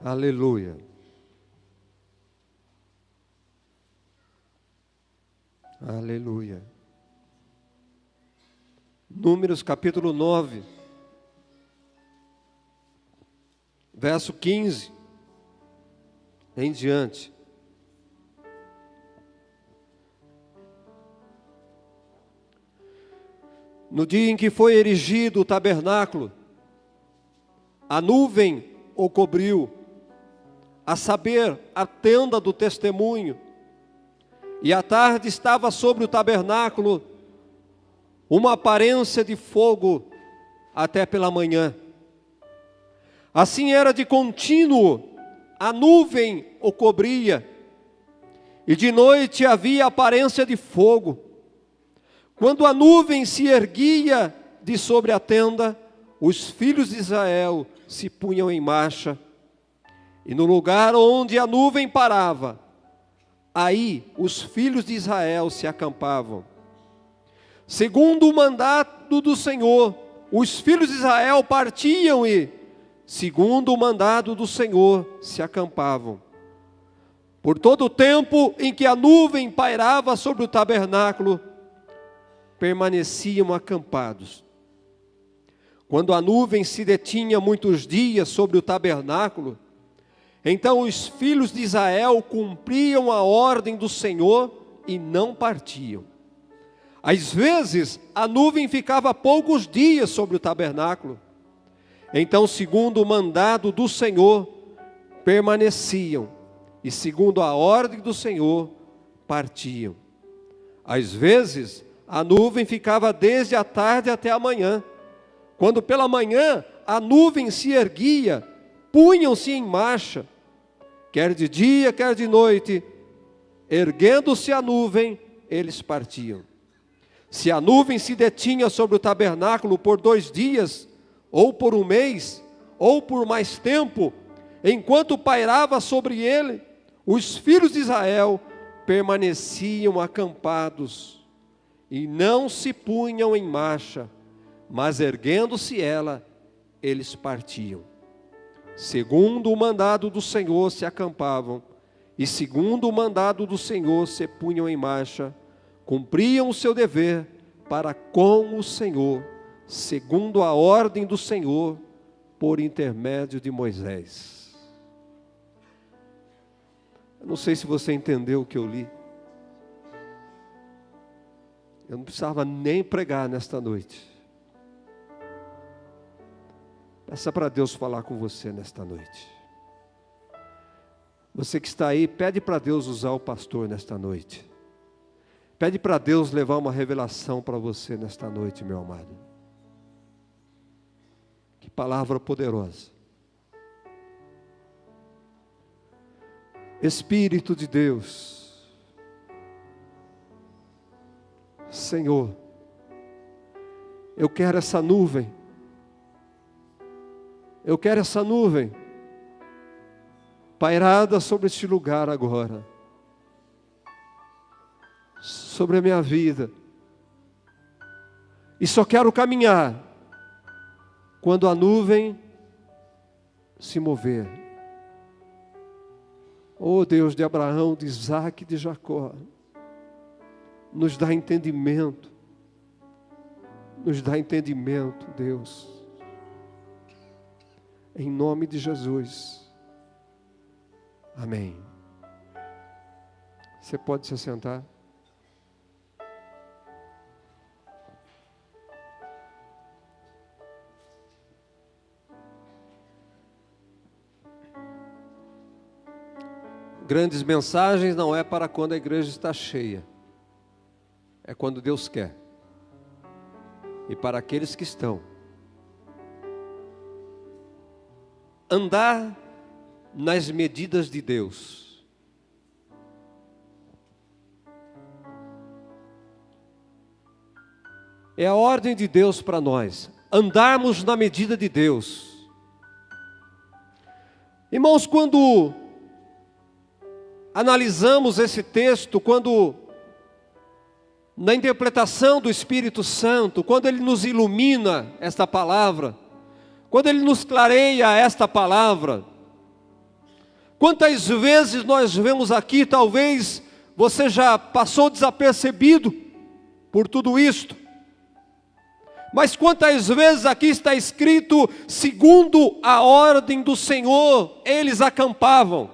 Aleluia. Aleluia. Números capítulo 9, verso 15 em diante. No dia em que foi erigido o tabernáculo, a nuvem o cobriu, a saber, a tenda do testemunho, e à tarde estava sobre o tabernáculo uma aparência de fogo até pela manhã. Assim era de contínuo, a nuvem o cobria, e de noite havia aparência de fogo. Quando a nuvem se erguia de sobre a tenda, os filhos de Israel se punham em marcha, e no lugar onde a nuvem parava, aí os filhos de Israel se acampavam. Segundo o mandato do Senhor, os filhos de Israel partiam e, segundo o mandado do Senhor, se acampavam. Por todo o tempo em que a nuvem pairava sobre o tabernáculo, permaneciam acampados. Quando a nuvem se detinha muitos dias sobre o tabernáculo, então os filhos de Israel cumpriam a ordem do Senhor e não partiam. Às vezes, a nuvem ficava poucos dias sobre o tabernáculo. Então, segundo o mandado do Senhor, permaneciam, e segundo a ordem do Senhor, partiam. Às vezes, a nuvem ficava desde a tarde até a manhã. Quando pela manhã a nuvem se erguia, punham-se em marcha, quer de dia, quer de noite. Erguendo-se a nuvem, eles partiam. Se a nuvem se detinha sobre o tabernáculo por 2 dias, ou por 1 mês, ou por mais tempo, enquanto pairava sobre ele, os filhos de Israel permaneciam acampados e não se punham em marcha, mas erguendo-se ela, eles partiam. Segundo o mandado do Senhor se acampavam, e segundo o mandado do Senhor se punham em marcha, cumpriam o seu dever para com o Senhor, segundo a ordem do Senhor, por intermédio de Moisés. Eu não sei se você entendeu o que eu li. Eu não precisava nem pregar nesta noite. Peça para Deus falar com você nesta noite. Você que está aí, pede para Deus usar o pastor nesta noite. Pede para Deus levar uma revelação para você nesta noite, meu amado. Que palavra poderosa. Espírito de Deus, Senhor, eu quero essa nuvem. Eu quero essa nuvem pairada sobre este lugar agora, sobre a minha vida, e só quero caminhar quando a nuvem se mover. Oh Deus de Abraão, de Isaac e de Jacó, nos dá entendimento, Deus, em nome de Jesus, amém. Você pode se assentar. Grandes mensagens não é para quando a igreja está cheia, é quando Deus quer, e para aqueles que estão. Andar nas medidas de Deus. É a ordem de Deus para nós, andarmos na medida de Deus. Irmãos, quando analisamos esse texto, quando na interpretação do Espírito Santo, quando Ele nos ilumina esta palavra, quando Ele nos clareia esta palavra, Quantas vezes nós vemos aqui, talvez você já passou desapercebido por tudo isto, mas quantas vezes aqui está escrito, segundo a ordem do Senhor, eles acampavam.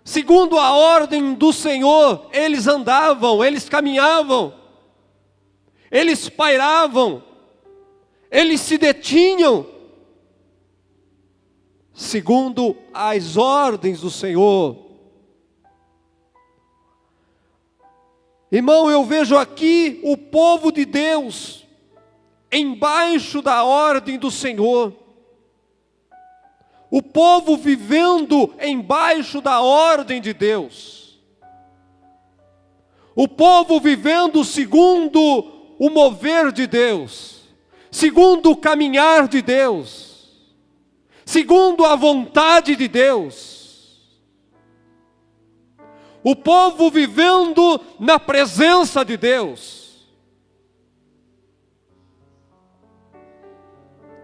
Segundo a ordem do Senhor, eles andavam, eles caminhavam, eles pairavam, eles se detinham, segundo as ordens do Senhor. Irmão, eu vejo aqui o povo de Deus embaixo da ordem do Senhor. O povo vivendo embaixo da ordem de Deus. O povo vivendo segundo o mover de Deus, segundo o caminhar de Deus, segundo a vontade de Deus. O povo vivendo na presença de Deus.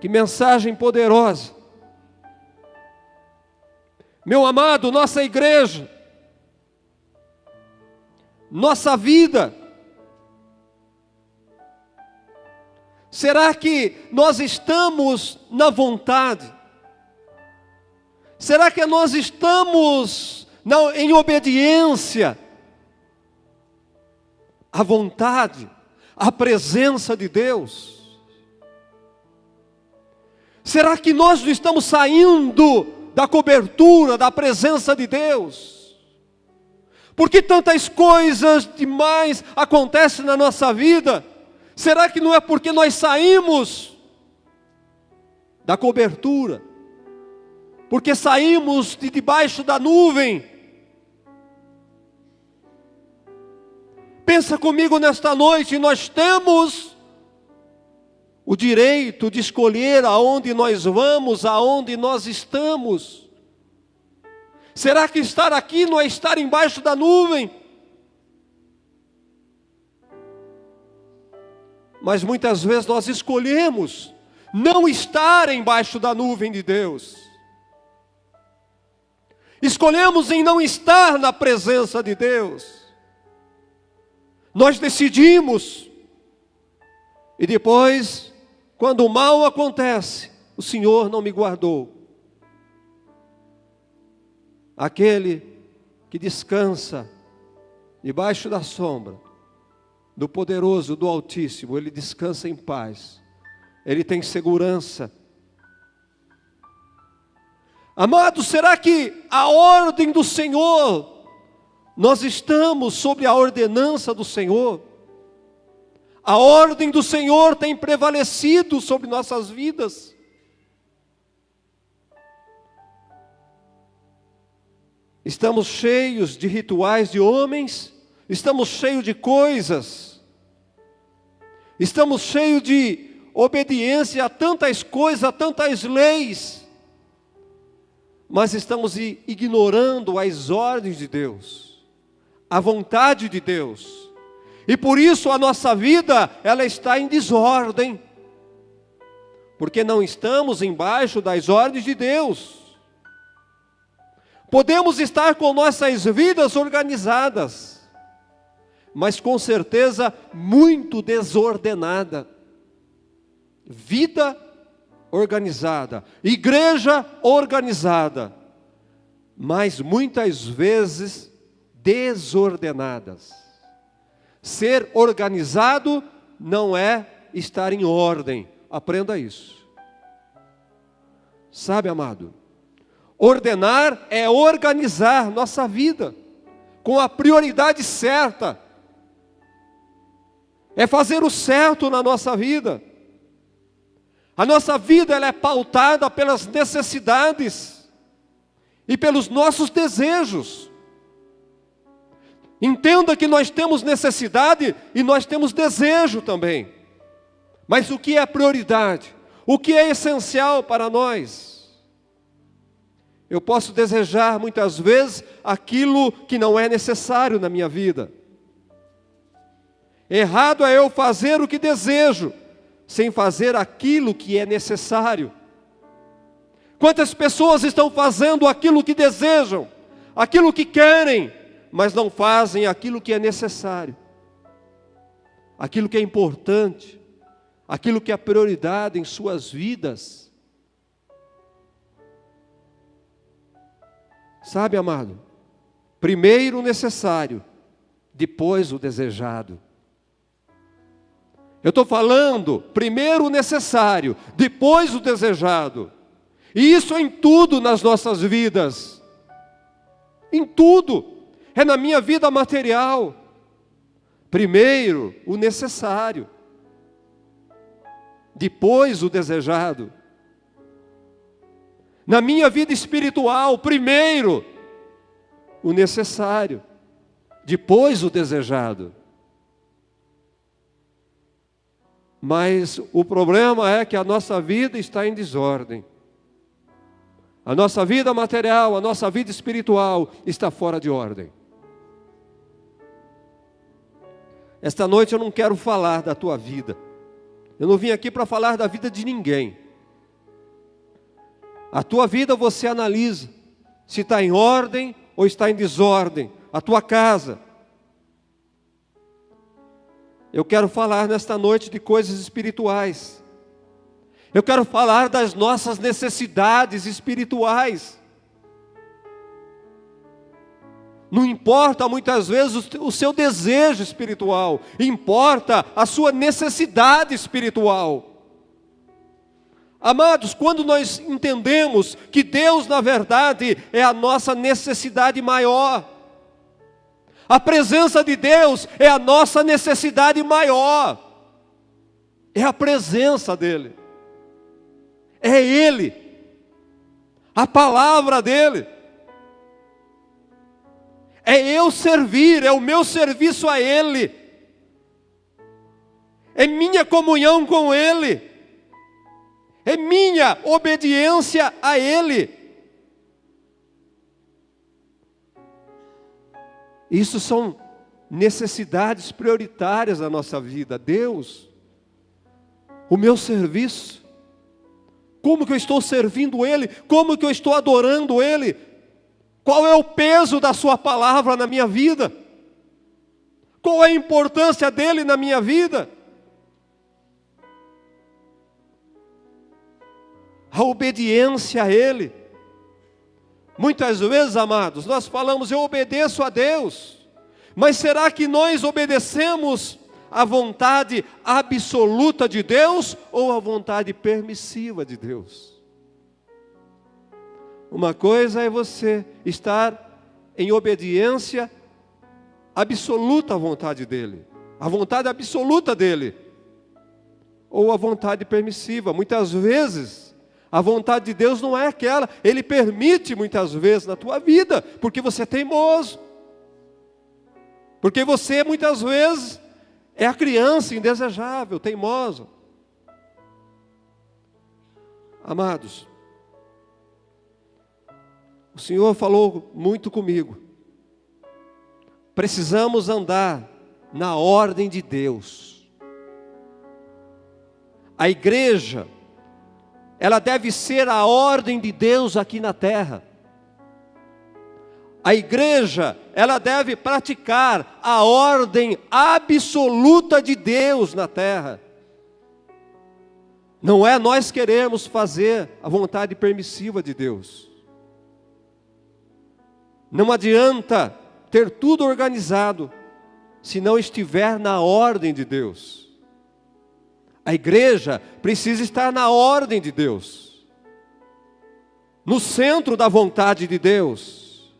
Que mensagem poderosa. Meu amado, nossa igreja, nossa vida, será que nós estamos na vontade? Será que nós estamos em obediência à vontade, à presença de Deus? Será que nós não estamos saindo da cobertura, da presença de Deus? Porque tantas coisas demais acontecem na nossa vida. Será que não é porque nós saímos da cobertura? Porque saímos de debaixo da nuvem? Pensa comigo nesta noite, nós temos o direito de escolher aonde nós vamos, aonde nós estamos. Será que estar aqui não é estar embaixo da nuvem? Mas muitas vezes nós escolhemos não estar embaixo da nuvem de Deus. Escolhemos em não estar na presença de Deus. Nós decidimos. E depois, quando o mal acontece, o Senhor não me guardou. Aquele que descansa debaixo da sombra do poderoso, do Altíssimo, ele descansa em paz. Ele tem segurança. Amados, será que a ordem do Senhor, nós estamos sob a ordenança do Senhor? A ordem do Senhor tem prevalecido sobre nossas vidas? Estamos cheios de rituais de homens, estamos cheios de coisas, estamos cheios de obediência a tantas coisas, a tantas leis, mas estamos ignorando as ordens de Deus, a vontade de Deus. E por isso a nossa vida, ela está em desordem. Porque não estamos embaixo das ordens de Deus. Podemos estar com nossas vidas organizadas, mas com certeza muito desordenada. Vida organizada, igreja organizada, mas muitas vezes desordenadas. Ser organizado não é estar em ordem. Aprenda isso. Sabe, amado? Ordenar é organizar nossa vida com a prioridade certa. É fazer o certo na nossa vida. A nossa vida ela é pautada pelas necessidades e pelos nossos desejos. Entenda que nós temos necessidade e nós temos desejo também. Mas o que é prioridade? O que é essencial para nós? Eu posso desejar muitas vezes aquilo que não é necessário na minha vida. Errado é eu fazer o que desejo, sem fazer aquilo que é necessário. Quantas pessoas estão fazendo aquilo que desejam, aquilo que querem, mas não fazem aquilo que é necessário, aquilo que é importante, aquilo que é prioridade em suas vidas. Sabe, amado? Primeiro o necessário, depois o desejado. Eu estou falando, primeiro o necessário, depois o desejado. E isso é em tudo nas nossas vidas. Em tudo. É na minha vida material. Primeiro o necessário, depois o desejado. Na minha vida espiritual, primeiro o necessário, depois o desejado. Mas o problema é que a nossa vida está em desordem. A nossa vida material, a nossa vida espiritual está fora de ordem. Esta noite eu não quero falar da tua vida. Eu não vim aqui para falar da vida de ninguém. A tua vida você analisa se está em ordem ou está em desordem. A tua casa. Eu quero falar nesta noite de coisas espirituais. Eu quero falar das nossas necessidades espirituais. Não importa muitas vezes o seu desejo espiritual, importa a sua necessidade espiritual. Amados, quando nós entendemos que Deus, na verdade, é a nossa necessidade maior, a presença de Deus é a nossa necessidade maior, é a presença dEle, é Ele, a palavra dEle, é eu servir, é o meu serviço a Ele, é minha comunhão com Ele, é minha obediência a Ele. Isso são necessidades prioritárias da nossa vida. Deus, o meu serviço, como que eu estou servindo Ele, como que eu estou adorando Ele, qual é o peso da sua palavra na minha vida, qual é a importância dEle na minha vida. A obediência a Ele. Muitas vezes, amados, nós falamos, eu obedeço a Deus, mas será que nós obedecemos à vontade absoluta de Deus ou à vontade permissiva de Deus? Uma coisa é você estar em obediência absoluta à vontade dEle, a vontade absoluta dEle, ou a vontade permissiva. Muitas vezes a vontade de Deus não é aquela. Ele permite muitas vezes na tua vida, porque você é teimoso. Porque você muitas vezes é a criança indesejável, teimosa. Amados, o Senhor falou muito comigo. Precisamos andar na ordem de Deus. A igreja, ela deve ser a ordem de Deus aqui na terra. A igreja, ela deve praticar a ordem absoluta de Deus na terra. Não é nós queremos fazer a vontade permissiva de Deus. Não adianta ter tudo organizado se não estiver na ordem de Deus. A igreja precisa estar na ordem de Deus, no centro da vontade de Deus.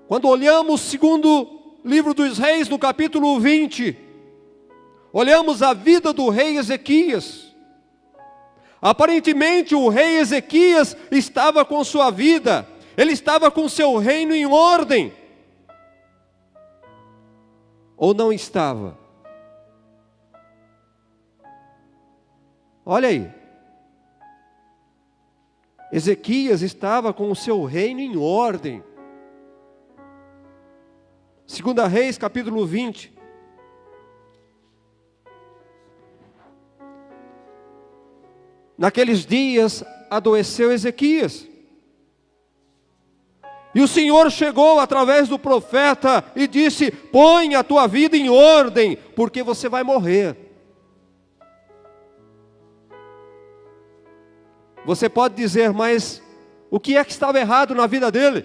Quando olhamos segundo livro dos Reis, no capítulo 20, olhamos a vida do rei Ezequias. Aparentemente o rei Ezequias estava com sua vida, ele estava com seu reino em ordem. Ou não estava? Olha aí, Ezequias estava com o seu reino em ordem. 2 Reis, capítulo 20. naqueles dias adoeceu Ezequias. E o Senhor chegou através do profeta e disse: põe a tua vida em ordem, porque você vai morrer. Você pode dizer, mas o que é que estava errado na vida dele?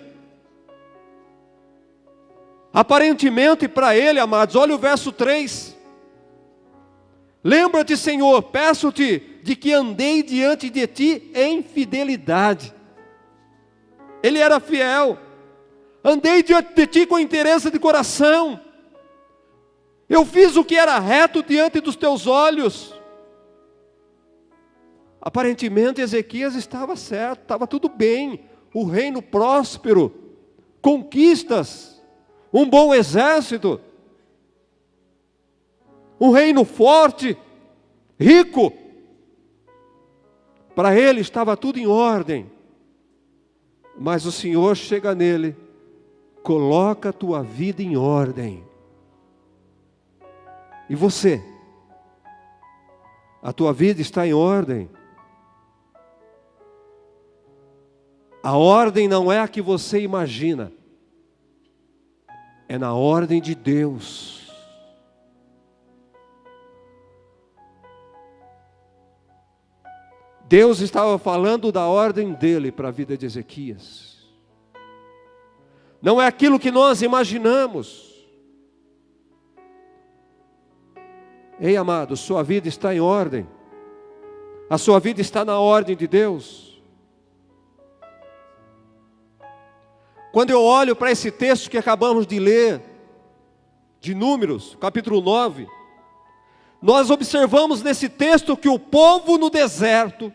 Aparentemente para ele, amados, olha o verso 3. Lembra-te, Senhor, peço-te de que andei diante de ti em fidelidade. Ele era fiel. Andei diante de ti com interesse de coração. Eu fiz o que era reto diante dos teus olhos. Aparentemente Ezequias estava certo, estava tudo bem. O reino próspero, conquistas, um bom exército, um reino forte, rico. Para ele estava tudo em ordem. Mas o Senhor chega nele: coloca a tua vida em ordem. E você? A tua vida está em ordem? A ordem não é a que você imagina. É na ordem de Deus. Deus estava falando da ordem dele para a vida de Ezequias. Não é aquilo que nós imaginamos. Ei, amado, sua vida está em ordem. A sua vida está na ordem de Deus. Quando eu olho para esse texto que acabamos de ler, de Números, capítulo 9, nós observamos nesse texto que o povo no deserto,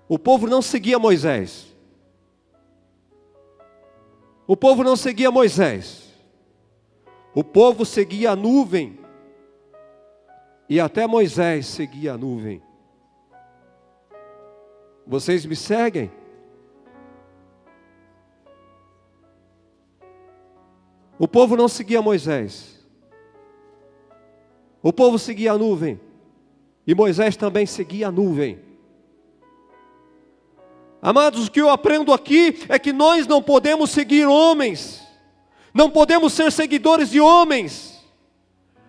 o povo não seguia Moisés. O povo não seguia Moisés. O povo seguia a nuvem. E até Moisés seguia a nuvem. Vocês me seguem? O povo não seguia Moisés. O povo seguia a nuvem. E Moisés também seguia a nuvem. Amados, o que eu aprendo aqui é que nós não podemos seguir homens. Não podemos ser seguidores de homens.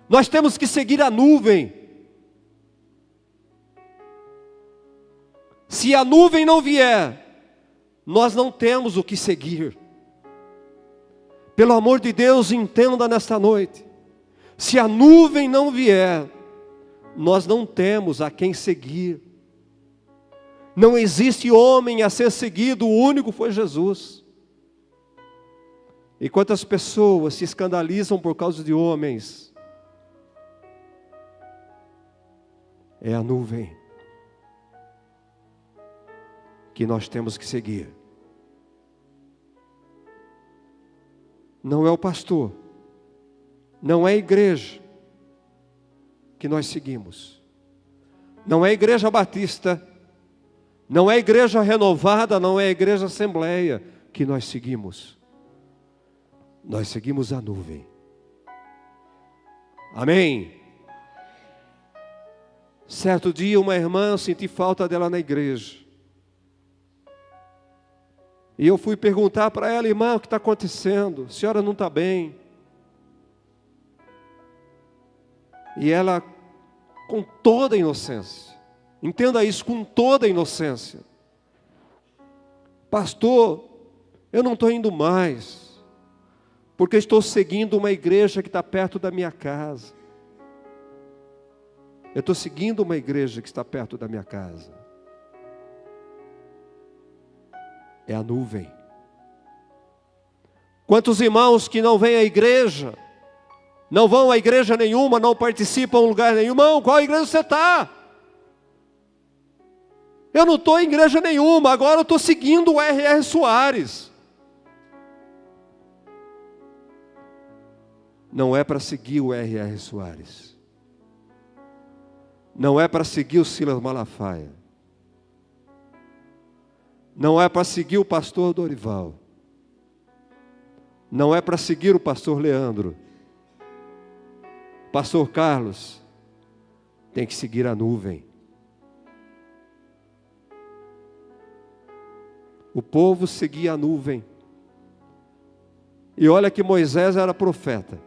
Nós temos que seguir a nuvem. Se a nuvem não vier, nós não temos o que seguir. Pelo amor de Deus, entenda nesta noite. Se a nuvem não vier, nós não temos a quem seguir. Não existe homem a ser seguido, o único foi Jesus. E quantas pessoas se escandalizam por causa de homens? É a nuvem que nós temos que seguir. Não é o pastor, não é a igreja que nós seguimos. Não é a igreja batista, não é a igreja renovada, não é a igreja assembleia que nós seguimos. Nós seguimos a nuvem. Amém? Certo dia uma irmã, eu senti falta dela na igreja. E eu fui perguntar para ela: irmã, o que está acontecendo? A senhora não está bem? E ela, com toda a inocência, entenda isso, com toda a inocência: pastor, eu não estou indo mais, porque estou seguindo uma igreja que está perto da minha casa. Eu estou seguindo uma igreja que está perto da minha casa. É a nuvem. Quantos irmãos que não vêm à igreja, não vão à igreja nenhuma, não participam em lugar nenhum? Irmão, qual igreja você está? Eu não estou em igreja nenhuma, agora eu estou seguindo o R.R. Soares. Não é para seguir o R.R. Soares. Não é para seguir o Silas Malafaia. Não é para seguir o pastor Dorival. Não é para seguir o pastor Leandro. Pastor Carlos tem que seguir a nuvem. O povo seguia a nuvem. E olha que Moisés era profeta.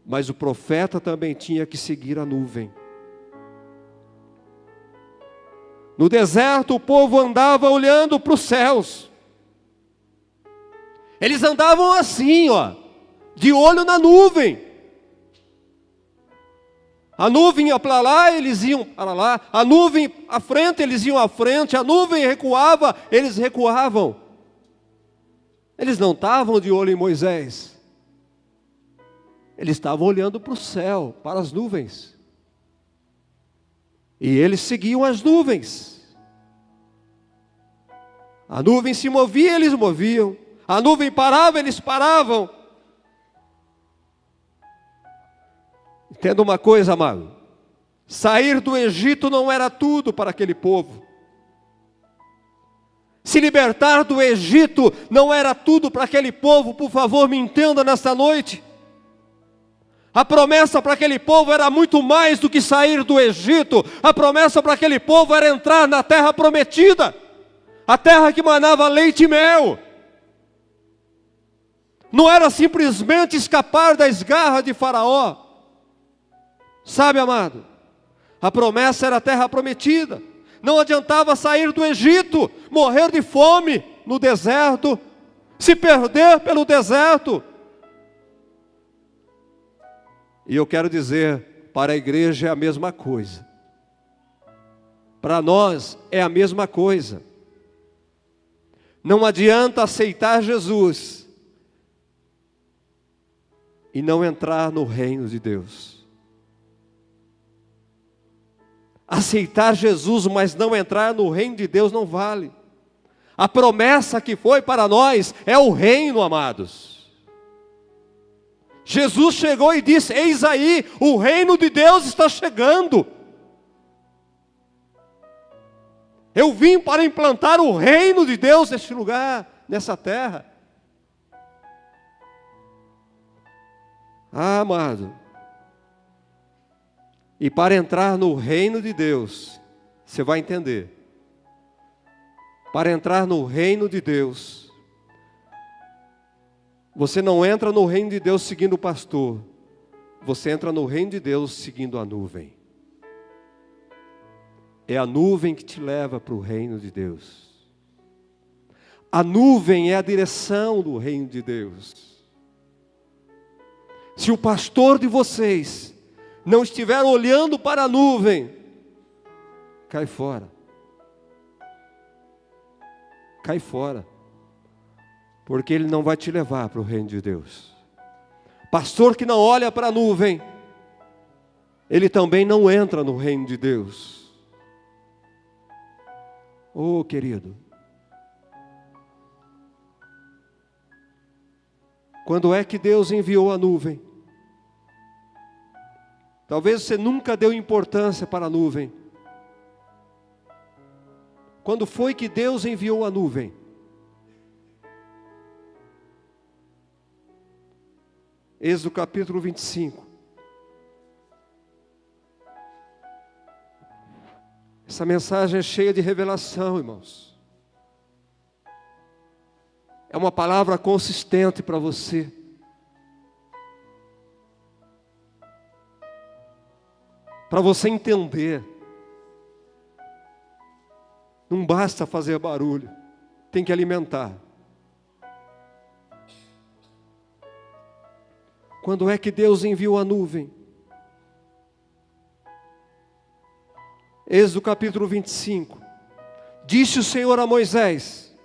Mas o profeta também tinha que seguir a nuvem. No deserto o povo andava olhando para os céus. Eles andavam assim, de olho na nuvem. A nuvem ia para lá, eles iam para lá. A nuvem à frente, eles iam à frente. A nuvem recuava, eles recuavam. Eles não estavam de olho em Moisés. Eles estavam olhando para o céu, para as nuvens. E eles seguiam as nuvens. A nuvem se movia, eles moviam. A nuvem parava, eles paravam. Entenda uma coisa, amado. Sair do Egito não era tudo para aquele povo. Se libertar do Egito não era tudo para aquele povo. Por favor, me entenda nesta noite. A promessa para aquele povo era muito mais do que sair do Egito. A promessa para aquele povo era entrar na terra prometida. A terra que manava leite e mel. Não era simplesmente escapar das garras de Faraó. Sabe, amado? A promessa era a terra prometida. Não adiantava sair do Egito, morrer de fome no deserto, se perder pelo deserto. E eu quero dizer, para a igreja é a mesma coisa. Para nós é a mesma coisa. Não adianta aceitar Jesus e não entrar no reino de Deus. Aceitar Jesus, mas não entrar no reino de Deus não vale. A promessa que foi para nós é o reino, amados. Jesus chegou e disse: eis aí, o reino de Deus está chegando. Eu vim para implantar o reino de Deus neste lugar, nessa terra. Ah, amado. E para entrar no reino de Deus, você vai entender. Para entrar no reino de Deus, você não entra no reino de Deus seguindo o pastor. Você entra no reino de Deus seguindo a nuvem. É a nuvem que te leva para o reino de Deus. A nuvem é a direção do reino de Deus. Se o pastor de vocês não estiver olhando para a nuvem, cai fora. Cai fora. Porque ele não vai te levar para o reino de Deus. Pastor que não olha para a nuvem, ele também não entra no reino de Deus. Oh, querido. Quando é que Deus enviou a nuvem? Talvez você nunca deu importância para a nuvem. Quando foi que Deus enviou a nuvem? Êxodo capítulo 25. Essa mensagem é cheia de revelação, irmãos. É uma palavra consistente para você. Para você entender. Não basta fazer barulho, tem que alimentar. Quando é que Deus enviou a nuvem? Êxodo capítulo 25. Disse o Senhor a Moisés: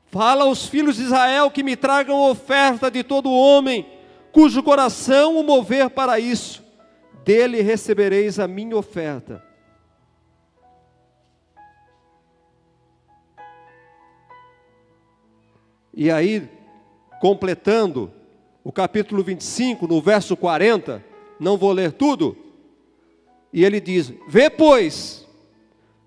fala aos filhos de Israel que me tragam oferta de todo homem, cujo coração o mover para isso. Dele recebereis a minha oferta. E aí, completando o capítulo 25, no verso 40, não vou ler tudo, e ele diz: vê, pois,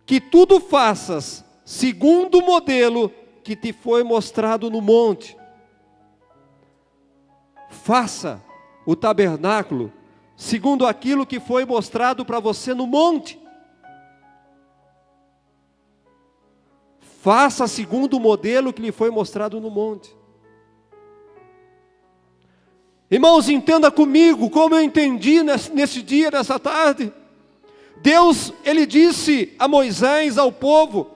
que tudo faças segundo o modelo que te foi mostrado no monte. Faça o tabernáculo segundo aquilo que foi mostrado para você no monte. Faça segundo o modelo que lhe foi mostrado no monte. Irmãos, entenda comigo, como eu entendi nesse dia, nessa tarde. Deus, Ele disse a Moisés, ao povo,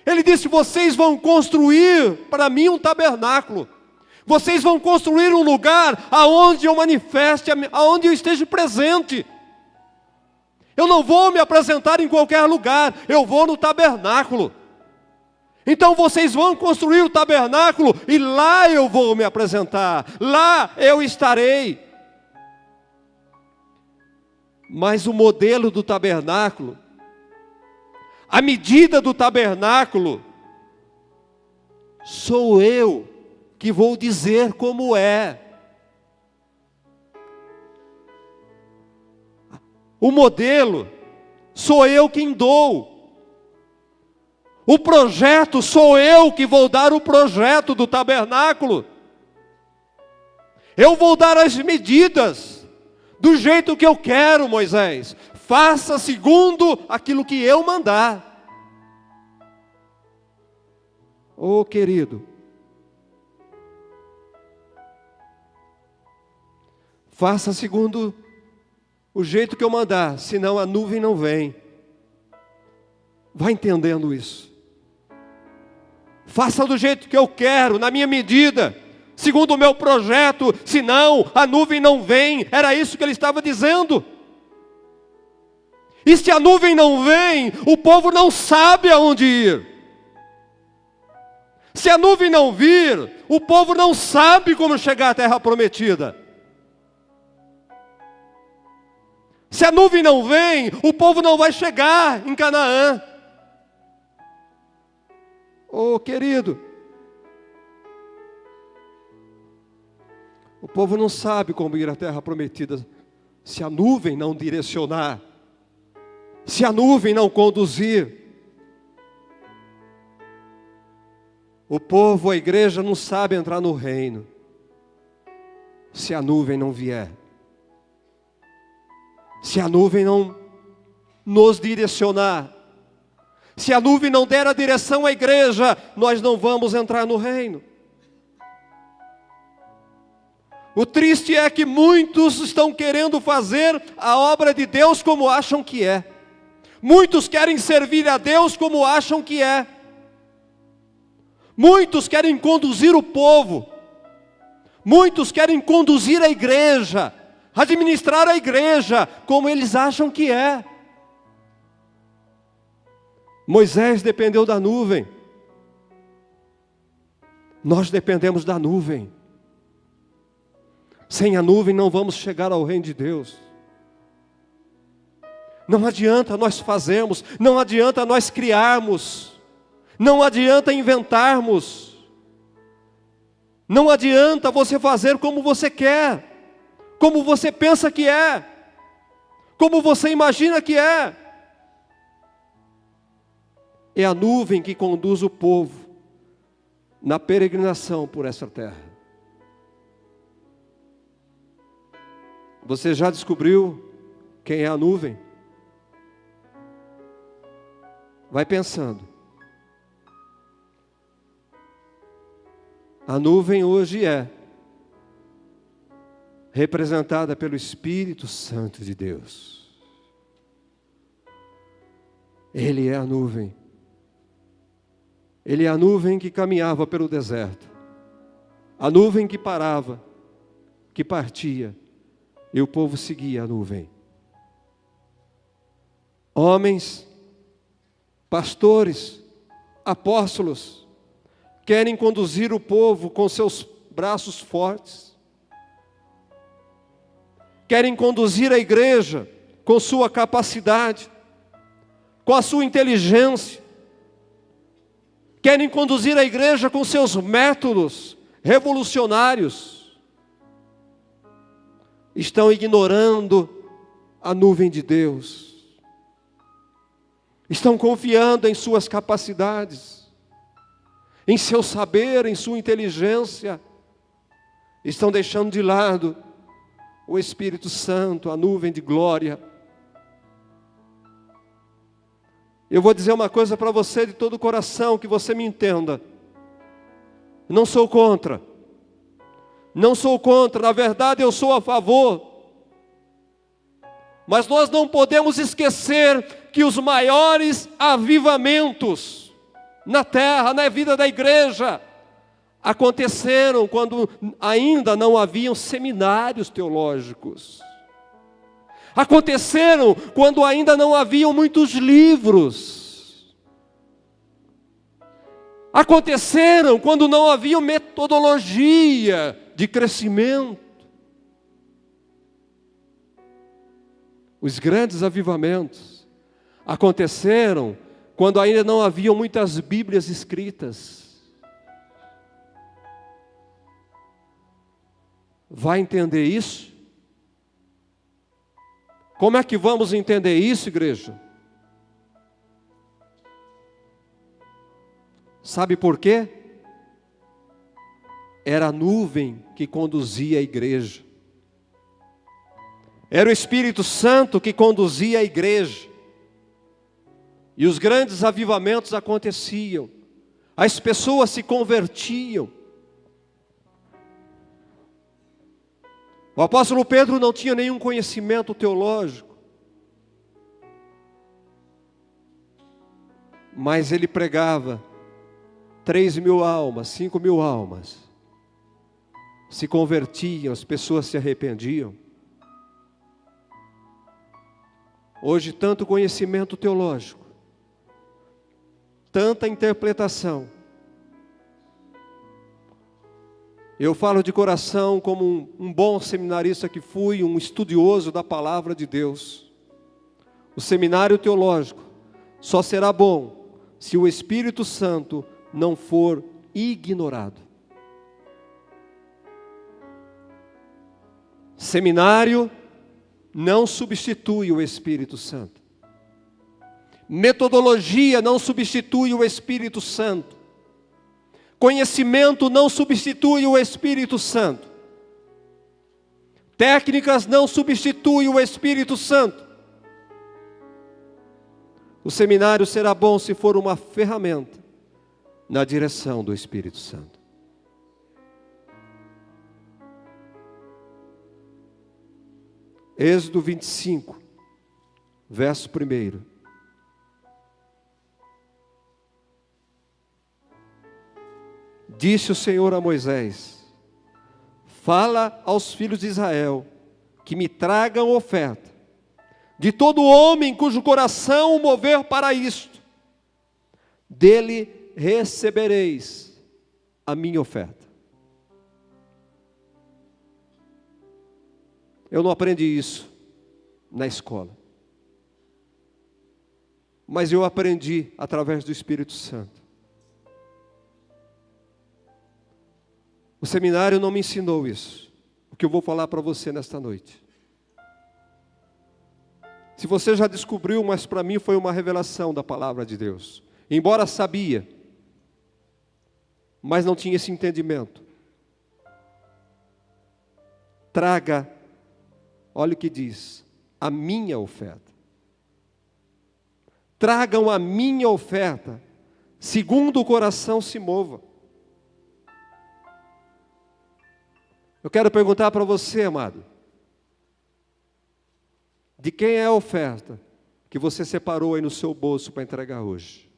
Ele disse: vocês vão construir para mim um tabernáculo. Vocês vão construir um lugar aonde eu manifeste, aonde eu esteja presente. Eu não vou me apresentar em qualquer lugar, eu vou no tabernáculo. Então vocês vão construir o tabernáculo e lá eu vou me apresentar, lá eu estarei. Mas o modelo do tabernáculo, a medida do tabernáculo, sou eu que vou dizer como é. O modelo, sou eu quem dou. O projeto, sou eu que vou dar o projeto do tabernáculo. Eu vou dar as medidas, do jeito que eu quero, Moisés. Faça segundo aquilo que eu mandar. Oh, querido, faça segundo o jeito que eu mandar, senão a nuvem não vem. Vai entendendo isso. Faça do jeito que eu quero, na minha medida, segundo o meu projeto, senão a nuvem não vem. Era isso que ele estava dizendo. E se a nuvem não vem, o povo não sabe aonde ir. Se a nuvem não vir, o povo não sabe como chegar à terra prometida. Se a nuvem não vem, o povo não vai chegar em Canaã. Oh, querido, o povo não sabe como ir à terra prometida se a nuvem não direcionar, se a nuvem não conduzir. O povo, a igreja, não sabe entrar no reino se a nuvem não vier. Se a nuvem não nos direcionar, se a nuvem não der a direção à igreja, nós não vamos entrar no reino. O triste é que muitos estão querendo fazer a obra de Deus como acham que é. Muitos querem servir a Deus como acham que é. Muitos querem conduzir o povo. Muitos querem conduzir a igreja, administrar a igreja como eles acham que é. Moisés dependeu da nuvem. Nós dependemos da nuvem. Sem a nuvem não vamos chegar ao reino de Deus. Não adianta nós fazermos, não adianta nós criarmos, não adianta inventarmos, não adianta você fazer como você quer, como você pensa que é, como você imagina que é. É a nuvem que conduz o povo na peregrinação por essa terra. Você já descobriu quem é a nuvem? Vai pensando. A nuvem hoje é representada pelo Espírito Santo de Deus. Ele é a nuvem. Ele é a nuvem que caminhava pelo deserto. A nuvem que parava, que partia, e o povo seguia a nuvem. Homens, pastores, apóstolos, querem conduzir o povo com seus braços fortes. Querem conduzir a igreja com sua capacidade, com a sua inteligência. Querem conduzir a igreja com seus métodos revolucionários. Estão ignorando a nuvem de Deus. Estão confiando em suas capacidades, em seu saber, em sua inteligência. Estão deixando de lado o Espírito Santo, a nuvem de glória. Eu vou dizer uma coisa para você de todo o coração, que você me entenda. Não sou contra. Não sou contra, na verdade eu sou a favor. Mas nós não podemos esquecer que os maiores avivamentos na terra, na vida da igreja, aconteceram quando ainda não haviam seminários teológicos. Aconteceram quando ainda não haviam muitos livros. Aconteceram quando não havia metodologia de crescimento. Os grandes avivamentos aconteceram quando ainda não haviam muitas Bíblias escritas. Vai entender isso? Como é que vamos entender isso, igreja? Sabe por quê? Era a nuvem que conduzia a igreja. Era o Espírito Santo que conduzia a igreja. E os grandes avivamentos aconteciam. As pessoas se convertiam. O apóstolo Pedro não tinha nenhum conhecimento teológico. Mas ele pregava 3.000 almas, 5.000 almas. Se convertiam, as pessoas se arrependiam. Hoje, tanto conhecimento teológico, tanta interpretação. Eu falo de coração como um bom seminarista que fui, um estudioso da palavra de Deus. O seminário teológico só será bom se o Espírito Santo não for ignorado. Seminário não substitui o Espírito Santo. Metodologia não substitui o Espírito Santo. Conhecimento não substitui o Espírito Santo. Técnicas não substituem o Espírito Santo. O seminário será bom se for uma ferramenta na direção do Espírito Santo. Êxodo 25, verso 1. Disse o Senhor a Moisés: fala aos filhos de Israel que me tragam oferta de todo homem cujo coração o mover para isto, dele recebereis a minha oferta. Eu não aprendi isso na escola, mas eu aprendi através do Espírito Santo. O seminário não me ensinou isso, o que eu vou falar para você nesta noite. Se você já descobriu, mas para mim foi uma revelação da palavra de Deus. Embora sabia, mas não tinha esse entendimento. Traga, olha o que diz, a minha oferta. Tragam a minha oferta, segundo o coração se mova. Eu quero perguntar para você, amado, de quem é a oferta que você separou aí no seu bolso para entregar hoje?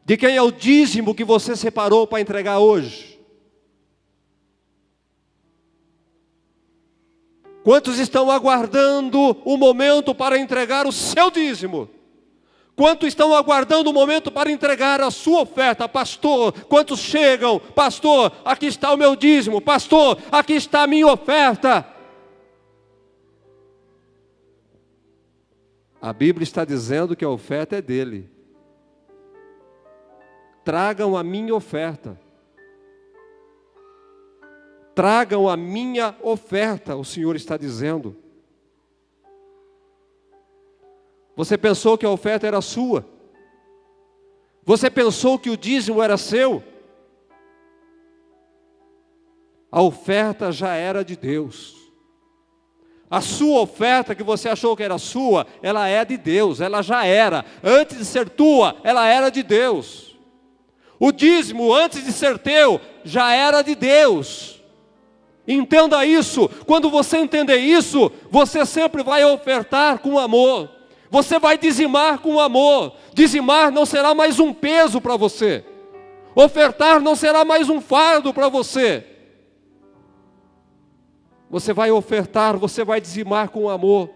De quem é o dízimo que você separou para entregar hoje? Quantos estão aguardando o momento para entregar o seu dízimo? Quantos estão aguardando o momento para entregar a sua oferta? Pastor, quantos chegam? Pastor, aqui está o meu dízimo. Pastor, aqui está a minha oferta. A Bíblia está dizendo que a oferta é dele. Tragam a minha oferta. Tragam a minha oferta, o Senhor está dizendo. Você pensou que a oferta era sua? Você pensou que o dízimo era seu? A oferta já era de Deus. A sua oferta que você achou que era sua, ela é de Deus, ela já era. Antes de ser tua, ela era de Deus. O dízimo, antes de ser teu, já era de Deus. Entenda isso. Quando você entender isso, você sempre vai ofertar com amor. Você vai dizimar com amor. Dizimar não será mais um peso para você. Ofertar não será mais um fardo para você. Você vai ofertar, você vai dizimar com amor.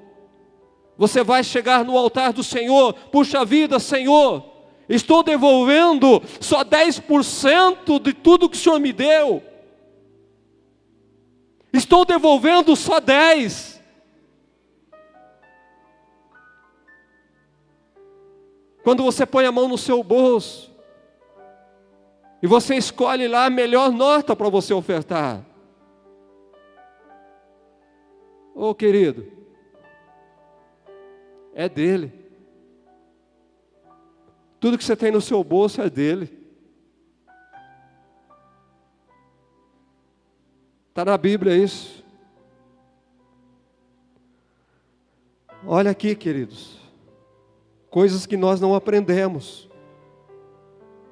Você vai chegar no altar do Senhor. Puxa vida, Senhor, estou devolvendo só 10% de tudo que o Senhor me deu. Estou devolvendo só 10%. Quando você põe a mão no seu bolso, e você escolhe lá a melhor nota para você ofertar. Ô querido, é dele. Tudo que você tem no seu bolso é dele. Está na Bíblia isso. Olha aqui, queridos, coisas que nós não aprendemos.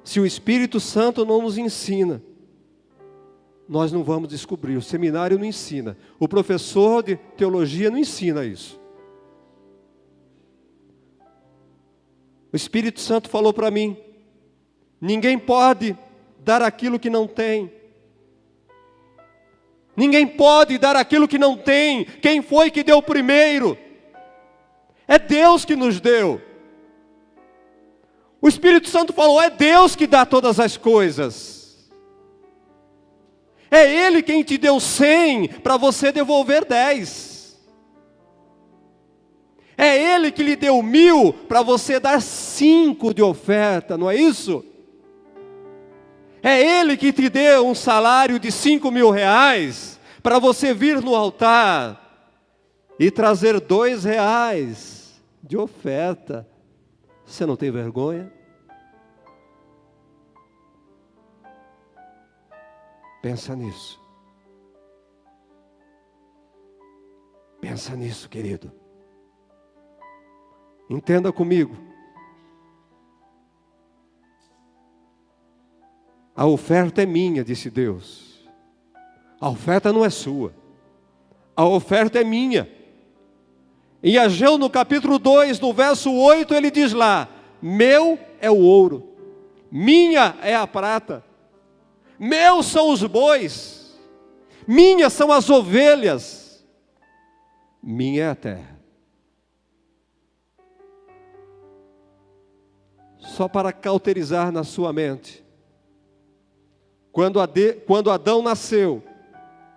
Se o Espírito Santo não nos ensina, nós não vamos descobrir. O seminário não ensina. O professor de teologia não ensina isso. O Espírito Santo falou para mim: ninguém pode dar aquilo que não tem. Ninguém pode dar aquilo que não tem. Quem foi que deu primeiro? É Deus que nos deu. O Espírito Santo falou: é Deus que dá todas as coisas. É Ele quem te deu 100 para você devolver 10. É Ele que lhe deu 1.000 para você dar 5 de oferta, não é isso? É Ele que te deu um salário de 5.000 reais para você vir no altar e trazer 2 reais de oferta. Você não tem vergonha? Pensa nisso. Pensa nisso, querido. Entenda comigo. A oferta é minha, disse Deus. A oferta não é sua. A oferta é minha. Em Ageu, no capítulo 2, no verso 8, ele diz lá: meu é o ouro, minha é a prata, meus são os bois, minhas são as ovelhas, minha é a terra. Só para cauterizar na sua mente, quando Adão nasceu,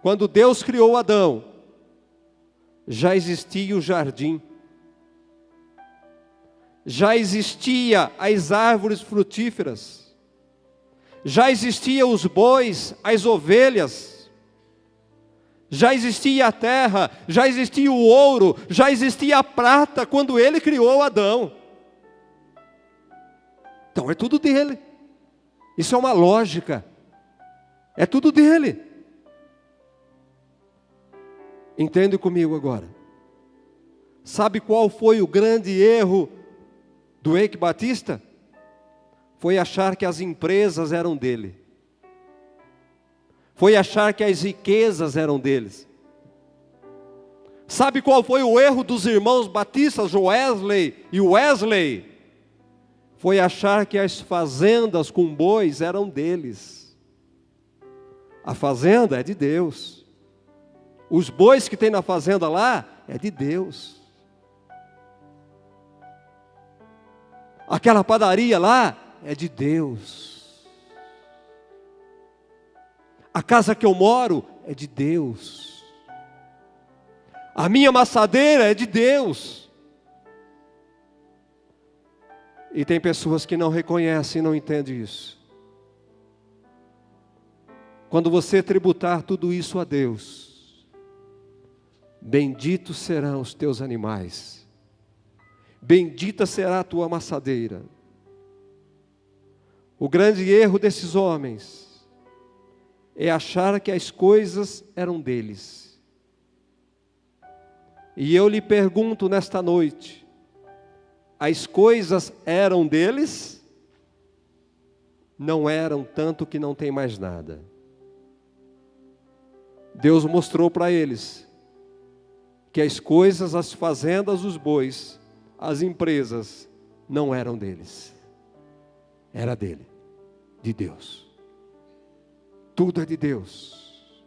quando Deus criou Adão, já existia o jardim, já existia as árvores frutíferas, já existia os bois, as ovelhas, já existia a terra, já existia o ouro, já existia a prata quando Ele criou Adão. Então é tudo dele. Isso é uma lógica. É tudo dele. Entende comigo agora. Sabe qual foi o grande erro do Eike Batista? Foi achar que as empresas eram dele. Foi achar que as riquezas eram deles. Sabe qual foi o erro dos irmãos batistas, Wesley e Wesley? Foi achar que as fazendas com bois eram deles. A fazenda é de Deus. Os bois que tem na fazenda lá, é de Deus. Aquela padaria lá, é de Deus. A casa que eu moro, é de Deus. A minha amassadeira é de Deus. E tem pessoas que não reconhecem e não entendem isso. Quando você tributar tudo isso a Deus, benditos serão os teus animais, bendita será a tua amassadeira. O grande erro desses homens é achar que as coisas eram deles. E eu lhe pergunto nesta noite: as coisas eram deles? Não eram, tanto que não tem mais nada. Deus mostrou para eles que as coisas, as fazendas, os bois, as empresas, não eram deles. Era dele, de Deus. Tudo é de Deus.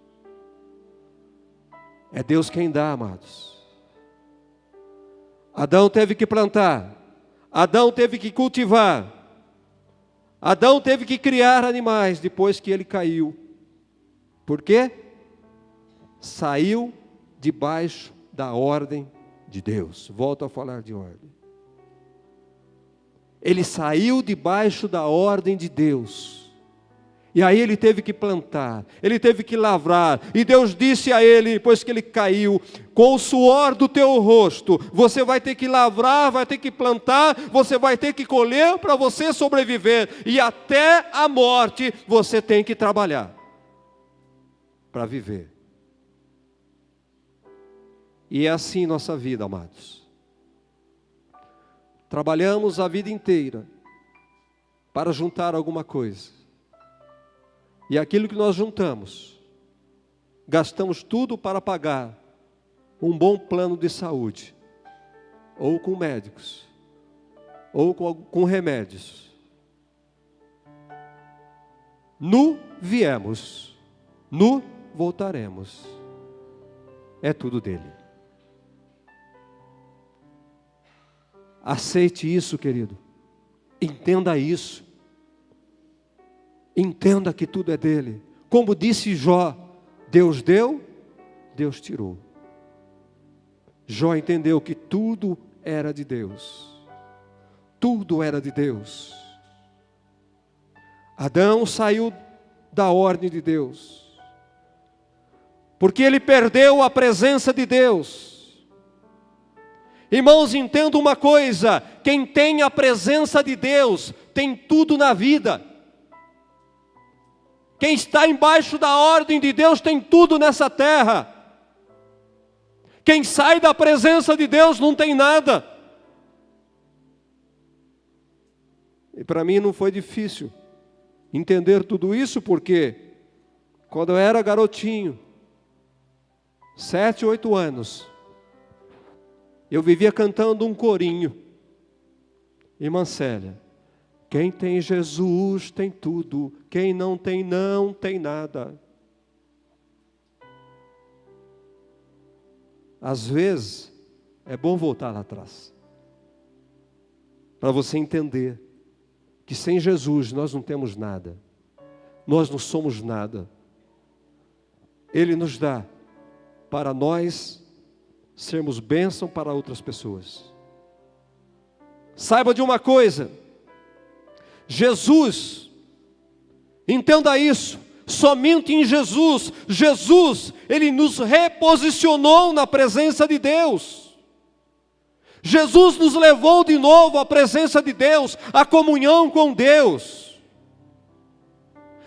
É Deus quem dá, amados. Adão teve que plantar, Adão teve que cultivar, Adão teve que criar animais depois que ele caiu. Por quê? Saiu debaixo da ordem de Deus. Volto a falar de ordem. Ele saiu debaixo da ordem de Deus. E aí ele teve que plantar, ele teve que lavrar. E Deus disse a ele, depois que ele caiu: com o suor do teu rosto, você vai ter que lavrar, vai ter que plantar, você vai ter que colher para você sobreviver. E até a morte você tem que trabalhar para viver. E é assim nossa vida, amados. Trabalhamos a vida inteira para juntar alguma coisa. E aquilo que nós juntamos, gastamos tudo para pagar um bom plano de saúde, ou com médicos, ou com remédios. Nu viemos, nu voltaremos. É tudo dele. Aceite isso, querido. Entenda isso. Entenda que tudo é dele. Como disse Jó, Deus deu, Deus tirou. Jó entendeu que tudo era de Deus. Tudo era de Deus. Adão saiu da ordem de Deus, porque ele perdeu a presença de Deus. Irmãos, entenda uma coisa: quem tem a presença de Deus, tem tudo na vida. Quem está embaixo da ordem de Deus, tem tudo nessa terra. Quem sai da presença de Deus, não tem nada. E para mim não foi difícil entender tudo isso, porque quando eu era garotinho, 7, 8 anos, eu vivia cantando um corinho. Irmã Célia: quem tem Jesus tem tudo, quem não tem nada. Às vezes, é bom voltar lá atrás, para você entender que sem Jesus nós não temos nada, nós não somos nada. Ele nos dá para nós sermos bênção para outras pessoas. Saiba de uma coisa: Jesus, entenda isso, somente em Jesus, Ele nos reposicionou na presença de Deus. Jesus nos levou de novo à presença de Deus, à comunhão com Deus.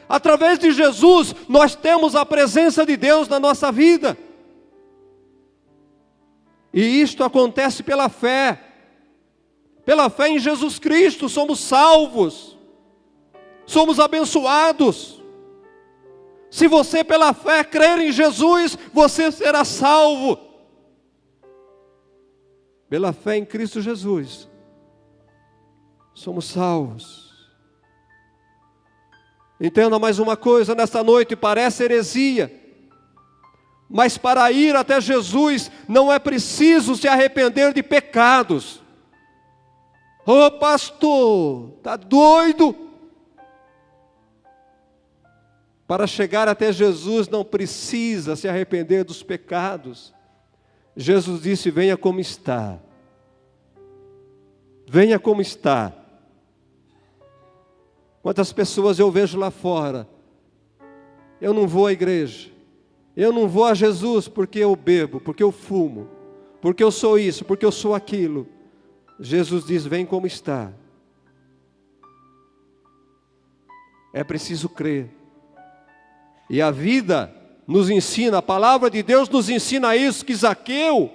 Através de Jesus, nós temos a presença de Deus na nossa vida. E isto acontece pela fé. Pela fé em Jesus Cristo, somos salvos. Somos abençoados. Se você pela fé crer em Jesus, você será salvo. Pela fé em Cristo Jesus, somos salvos. Entenda mais uma coisa nesta noite: parece heresia, mas para ir até Jesus não é preciso se arrepender de pecados. Ô pastor, está doido? Para chegar até Jesus não precisa se arrepender dos pecados. Jesus disse: venha como está. Venha como está. Quantas pessoas eu vejo lá fora: eu não vou à igreja, eu não vou a Jesus porque eu bebo, porque eu fumo, porque eu sou isso, porque eu sou aquilo. Jesus diz: vem como está. É preciso crer. E a vida nos ensina, a palavra de Deus nos ensina isso, que Zaqueu,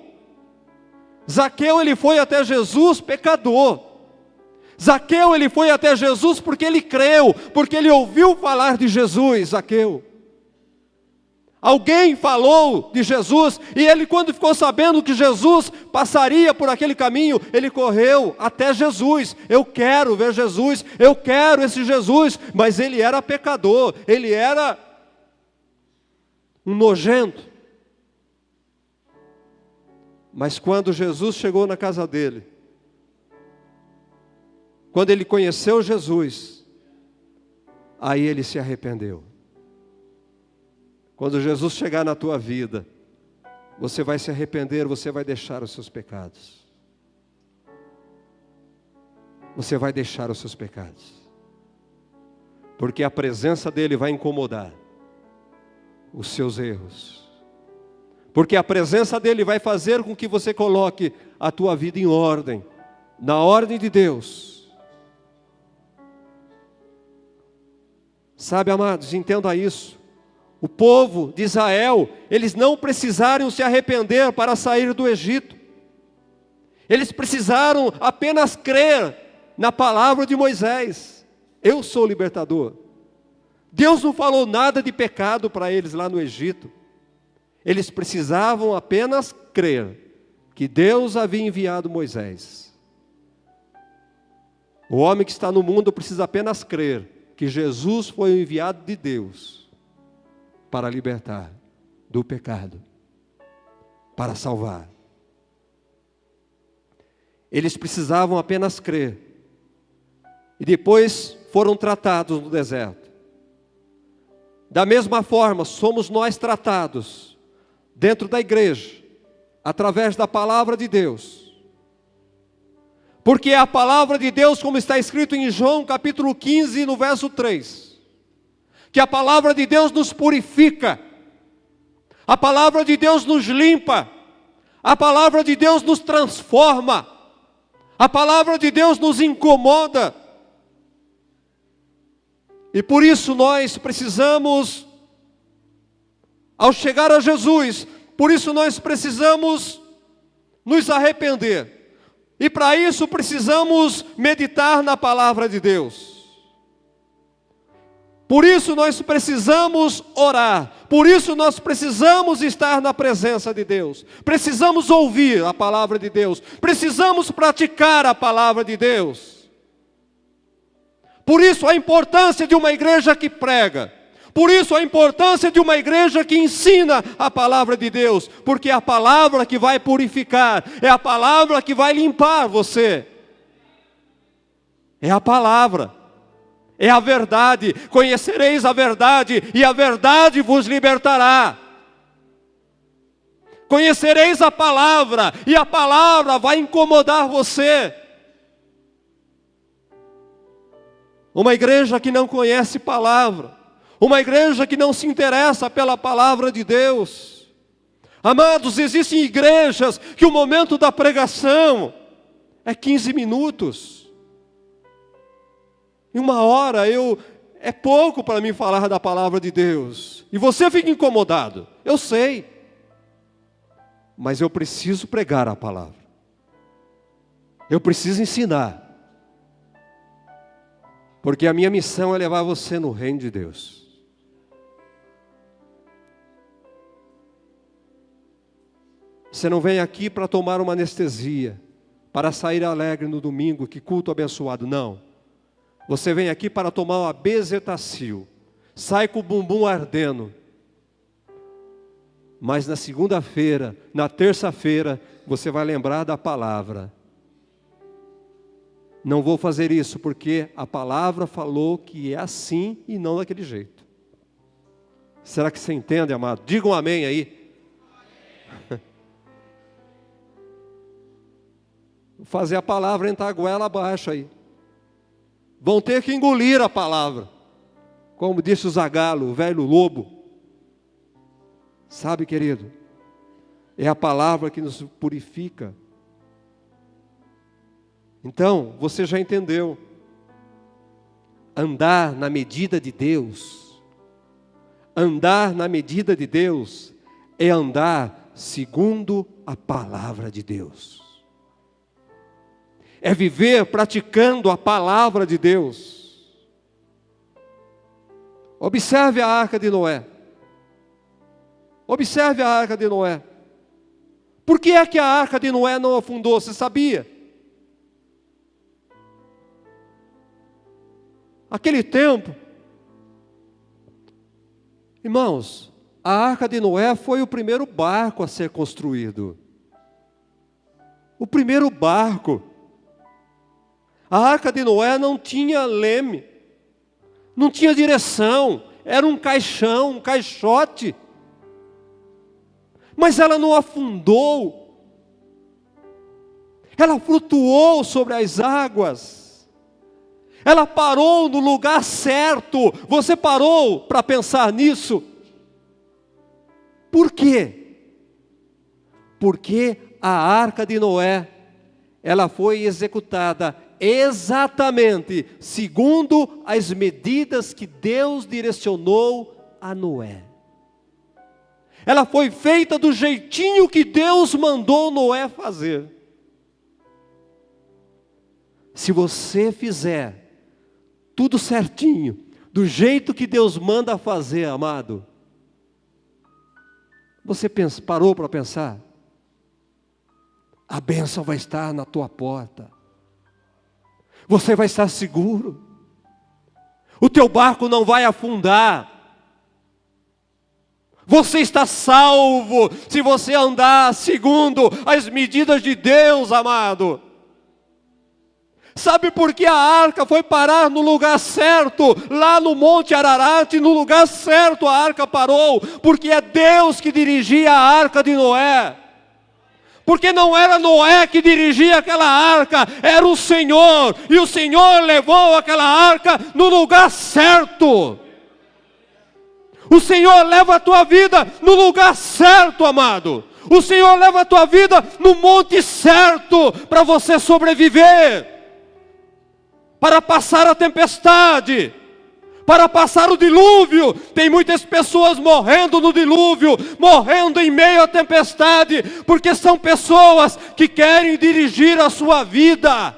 Zaqueu, ele foi até Jesus pecador. Zaqueu, ele foi até Jesus porque ele creu, porque ele ouviu falar de Jesus. Zaqueu, alguém falou de Jesus, e ele, quando ficou sabendo que Jesus passaria por aquele caminho, ele correu até Jesus. Eu quero ver Jesus, eu quero esse Jesus. Mas ele era pecador, ele era um nojento. Mas quando Jesus chegou na casa dele, quando ele conheceu Jesus, aí ele se arrependeu. Quando Jesus chegar na tua vida, você vai se arrepender, você vai deixar os seus pecados. Você vai deixar os seus pecados. Porque a presença dele vai incomodar os seus erros. Porque a presença dele vai fazer com que você coloque a tua vida em ordem, na ordem de Deus. Sabe, amados, entenda isso. O povo de Israel, eles não precisaram se arrepender para sair do Egito. Eles precisaram apenas crer na palavra de Moisés. Eu sou o libertador. Deus não falou nada de pecado para eles lá no Egito. Eles precisavam apenas crer que Deus havia enviado Moisés. O homem que está no mundo precisa apenas crer que Jesus foi o enviado de Deus para libertar do pecado, para salvar. Eles precisavam apenas crer. E depois foram tratados no deserto. Da mesma forma, somos nós tratados dentro da igreja, através da palavra de Deus. Porque é a palavra de Deus, como está escrito em João capítulo 15, no verso 3, que a palavra de Deus nos purifica, a palavra de Deus nos limpa, a palavra de Deus nos transforma, a palavra de Deus nos incomoda. E por isso nós precisamos, ao chegar a Jesus, por isso nós precisamos nos arrepender. E para isso precisamos meditar na palavra de Deus. Por isso nós precisamos orar. Por isso nós precisamos estar na presença de Deus. Precisamos ouvir a palavra de Deus. Precisamos praticar a palavra de Deus. Por isso a importância de uma igreja que prega. Por isso a importância de uma igreja que ensina a palavra de Deus, porque é a palavra que vai purificar, é a palavra que vai limpar você. É a palavra, é a verdade. Conhecereis a verdade e a verdade vos libertará. Conhecereis a palavra e a palavra vai incomodar você. Uma igreja que não conhece palavra, uma igreja que não se interessa pela palavra de Deus. Amados, existem igrejas que o momento da pregação é 15 minutos. Em 1 hora é pouco para mim falar da palavra de Deus. E você fica incomodado, eu sei. Mas eu preciso pregar a palavra. Eu preciso ensinar. Porque a minha missão é levar você no reino de Deus. Você não vem aqui para tomar uma anestesia, para sair alegre no domingo, que culto abençoado, não. Você vem aqui para tomar uma bezetacil, sai com o bumbum ardendo. Mas na segunda-feira, na terça-feira, você vai lembrar da palavra. Não vou fazer isso porque a palavra falou que é assim e não daquele jeito. Será que você entende, amado? Diga um amém aí. Vou fazer a palavra entrar a goela abaixo aí. Vão ter que engolir a palavra. Como disse o Zagalo, o velho lobo. Sabe, querido? É a palavra que nos purifica. Então, você já entendeu. Andar na medida de Deus. Andar na medida de Deus é andar segundo a palavra de Deus. é viver praticando a palavra de Deus. Observe a arca de Noé. Observe a arca de Noé. Por que é que a arca de Noé não afundou? Você sabia? Aquele tempo, irmãos, a arca de Noé foi o primeiro barco a ser construído. O primeiro barco. A arca de Noé não tinha leme, não tinha direção, era um caixão, um caixote. Mas ela não afundou, ela flutuou sobre as águas, ela parou no lugar certo. Você parou para pensar nisso? Por quê? Porque a arca de Noé, ela foi executada exatamente segundo as medidas que Deus direcionou a Noé. Ela foi feita do jeitinho que Deus mandou Noé fazer. Se você fizer tudo certinho, do jeito que Deus manda fazer, amado, você parou para pensar? A bênção vai estar na tua porta. Você vai estar seguro. O teu barco não vai afundar. Você está salvo se você andar segundo as medidas de Deus, amado. Sabe por que a arca foi parar no lugar certo? Lá no Monte Ararat, no lugar certo a arca parou. Porque é Deus que dirigia a arca de Noé. Porque não era Noé que dirigia aquela arca, era o Senhor. E o Senhor levou aquela arca no lugar certo. O Senhor leva a tua vida no lugar certo, amado. O Senhor leva a tua vida no monte certo para você sobreviver, para passar a tempestade, para passar o dilúvio. Tem muitas pessoas morrendo no dilúvio, morrendo em meio à tempestade, porque são pessoas que querem dirigir a sua vida.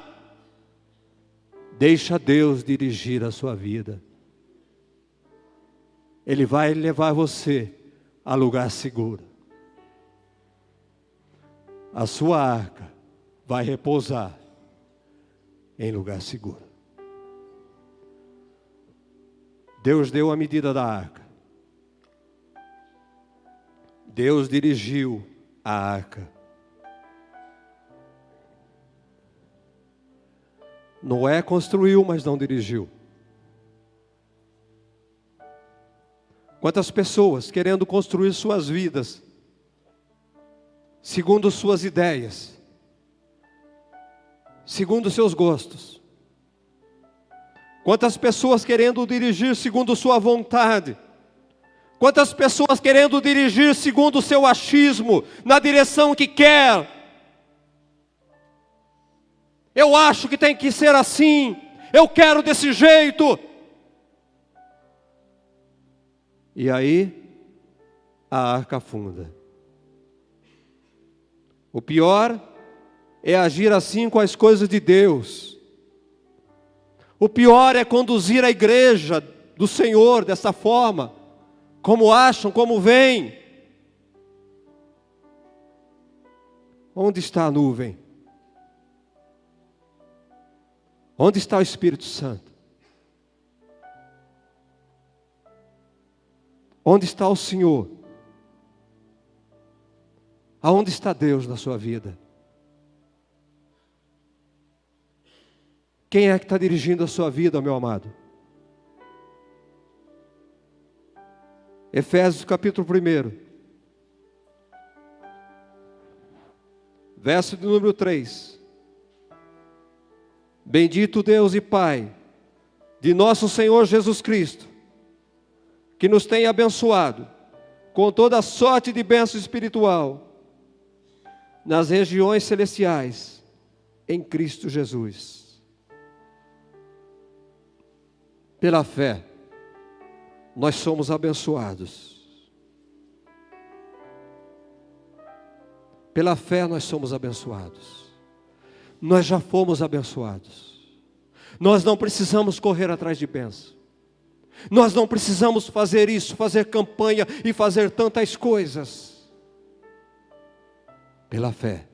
Deixa Deus dirigir a sua vida. Ele vai levar você a lugar seguro. A sua arca vai repousar em lugar seguro. Deus deu a medida da arca. Deus dirigiu a arca. Noé construiu, mas não dirigiu. Quantas pessoas querendo construir suas vidas segundo suas ideias, segundo seus gostos. Quantas pessoas querendo dirigir segundo sua vontade. Quantas pessoas querendo dirigir segundo o seu achismo, na direção que quer. Eu acho que tem que ser assim, eu quero desse jeito. E aí, a arca afunda. O pior é agir assim com as coisas de Deus. O pior é conduzir a igreja do Senhor dessa forma, como acham, como veem. Onde está a nuvem? Onde está o Espírito Santo? Onde está o Senhor? Aonde está Deus na sua vida? Quem é que está dirigindo a sua vida, meu amado? Efésios capítulo 1, verso de número 3. Bendito Deus e Pai de nosso Senhor Jesus Cristo, que nos tem abençoado com toda a sorte de bênção espiritual nas regiões celestiais em Cristo Jesus. Pela fé, nós somos abençoados. Pela fé nós somos abençoados. nós já fomos abençoados. Nós não precisamos correr atrás de bênção. Nós não precisamos fazer isso, fazer campanha e fazer tantas coisas. Pela fé,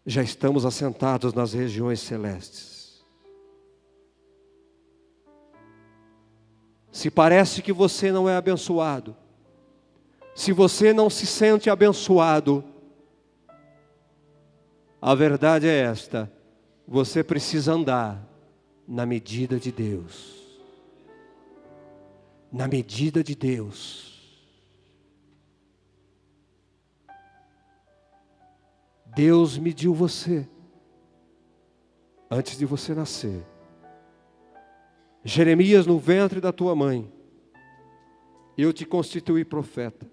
já estamos assentados nas regiões celestes. Se parece que você não é abençoado, se você não se sente abençoado, a verdade é esta: você precisa andar na medida de Deus. Na medida de Deus. Deus mediu você antes de você nascer. Jeremias, no ventre da tua mãe, eu te constituí profeta.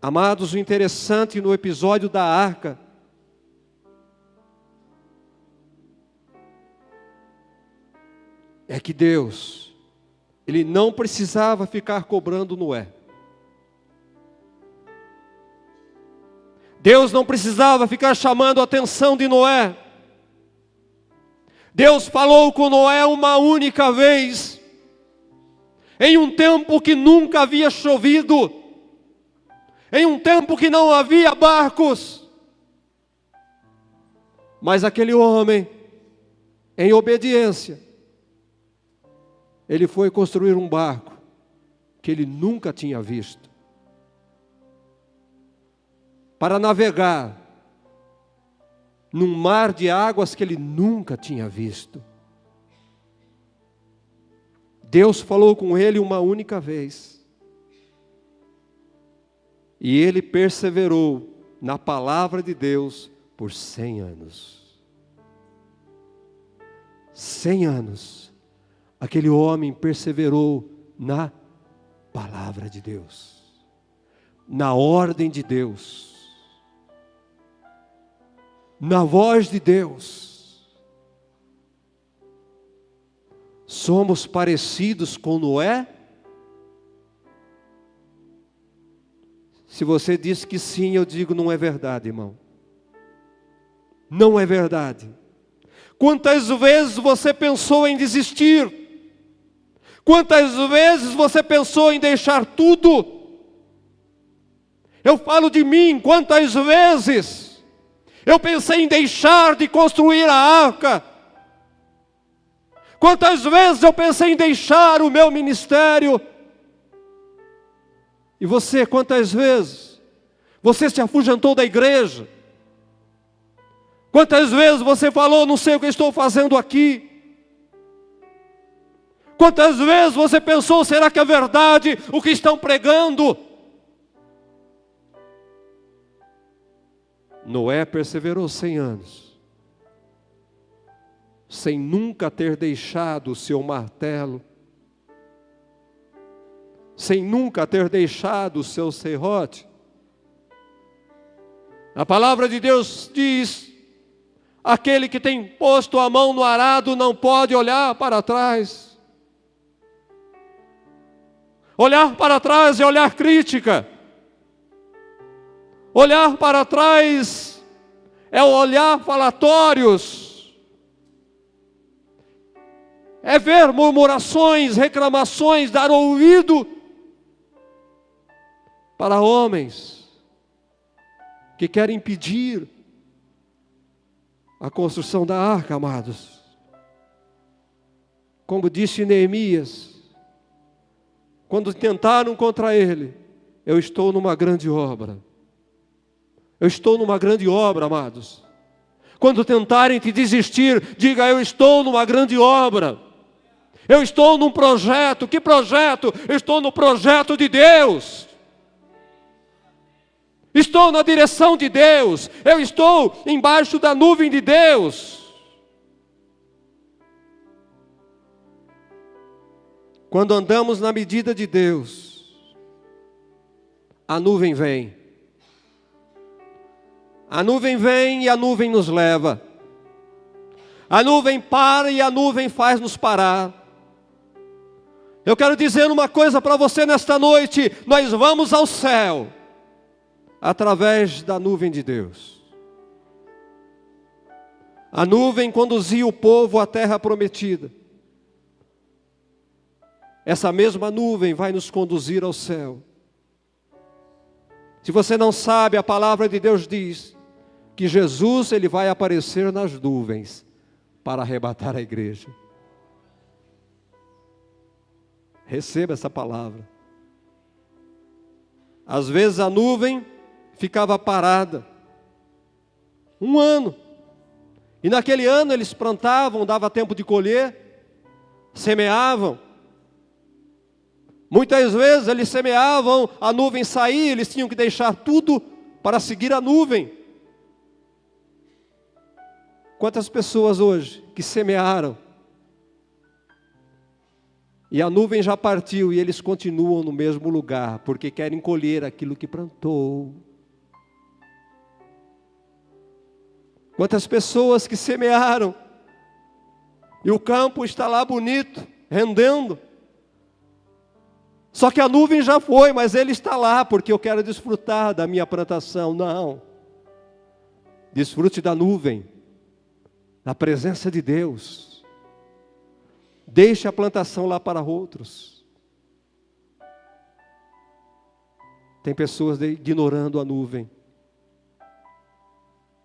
Amados, o interessante no episódio da arca é que Deus, Ele não precisava ficar cobrando Noé. Deus não precisava ficar chamando a atenção de Noé. Deus falou com Noé uma única vez, em um tempo que nunca havia chovido, em um tempo que não havia barcos. Mas aquele homem, em obediência, ele foi construir um barco que ele nunca tinha visto, para navegar num mar de águas que ele nunca tinha visto. Deus falou com ele uma única vez, e ele perseverou na palavra de Deus por 100 anos. 100 anos, aquele homem perseverou na palavra de Deus, na ordem de Deus, na voz de Deus. Somos parecidos com Noé? Se você diz que sim, eu digo não é verdade, irmão. Não é verdade. Quantas vezes você pensou em desistir? Quantas vezes você pensou em deixar tudo? Eu falo de mim, quantas vezes eu pensei em deixar de construir a arca. Quantas vezes eu pensei em deixar o meu ministério. E você, quantas vezes você se afugentou da igreja? Quantas vezes você falou, não sei o que estou fazendo aqui? Quantas vezes você pensou, será que é verdade o que estão pregando? Noé perseverou 100 anos, sem nunca ter deixado o seu martelo, sem nunca ter deixado o seu serrote. A palavra de Deus diz: aquele que tem posto a mão no arado não pode olhar para trás. Olhar para trás é olhar crítica. Olhar para trás é olhar falatórios. É ver murmurações, reclamações, dar ouvido para homens que querem impedir a construção da arca, amados. Como disse Neemias, quando tentaram contra ele: eu estou numa grande obra. Eu estou numa grande obra, amados. Quando tentarem te desistir, diga: eu estou numa grande obra. Eu estou num projeto. Que projeto? Eu estou no projeto de Deus. Estou na direção de Deus. Eu estou embaixo da nuvem de Deus. Quando andamos na medida de Deus, a nuvem vem. A nuvem vem e a nuvem nos leva. A nuvem para e a nuvem faz-nos parar. Eu quero dizer uma coisa para você nesta noite: nós vamos ao céu. através da nuvem de Deus. A nuvem conduzia o povo à terra prometida. Essa mesma nuvem vai nos conduzir ao céu. Se você não sabe, a palavra de Deus diz que Jesus ele vai aparecer nas nuvens para arrebatar a igreja. Receba essa palavra. Às vezes a nuvem ficava parada 1 ano. E naquele ano eles plantavam, dava tempo de colher, semeavam. Muitas vezes eles semeavam, a nuvem saía, eles tinham que deixar tudo para seguir a nuvem. Quantas pessoas hoje que semearam, e a nuvem já partiu e eles continuam no mesmo lugar, porque querem colher aquilo que plantou. Quantas pessoas que semearam, e o campo está lá bonito, rendendo. Só que a nuvem já foi, mas ele está lá, porque eu quero desfrutar da minha plantação. Não. Desfrute da nuvem, da presença de Deus. Deixe a plantação lá para outros. Tem pessoas ignorando a nuvem.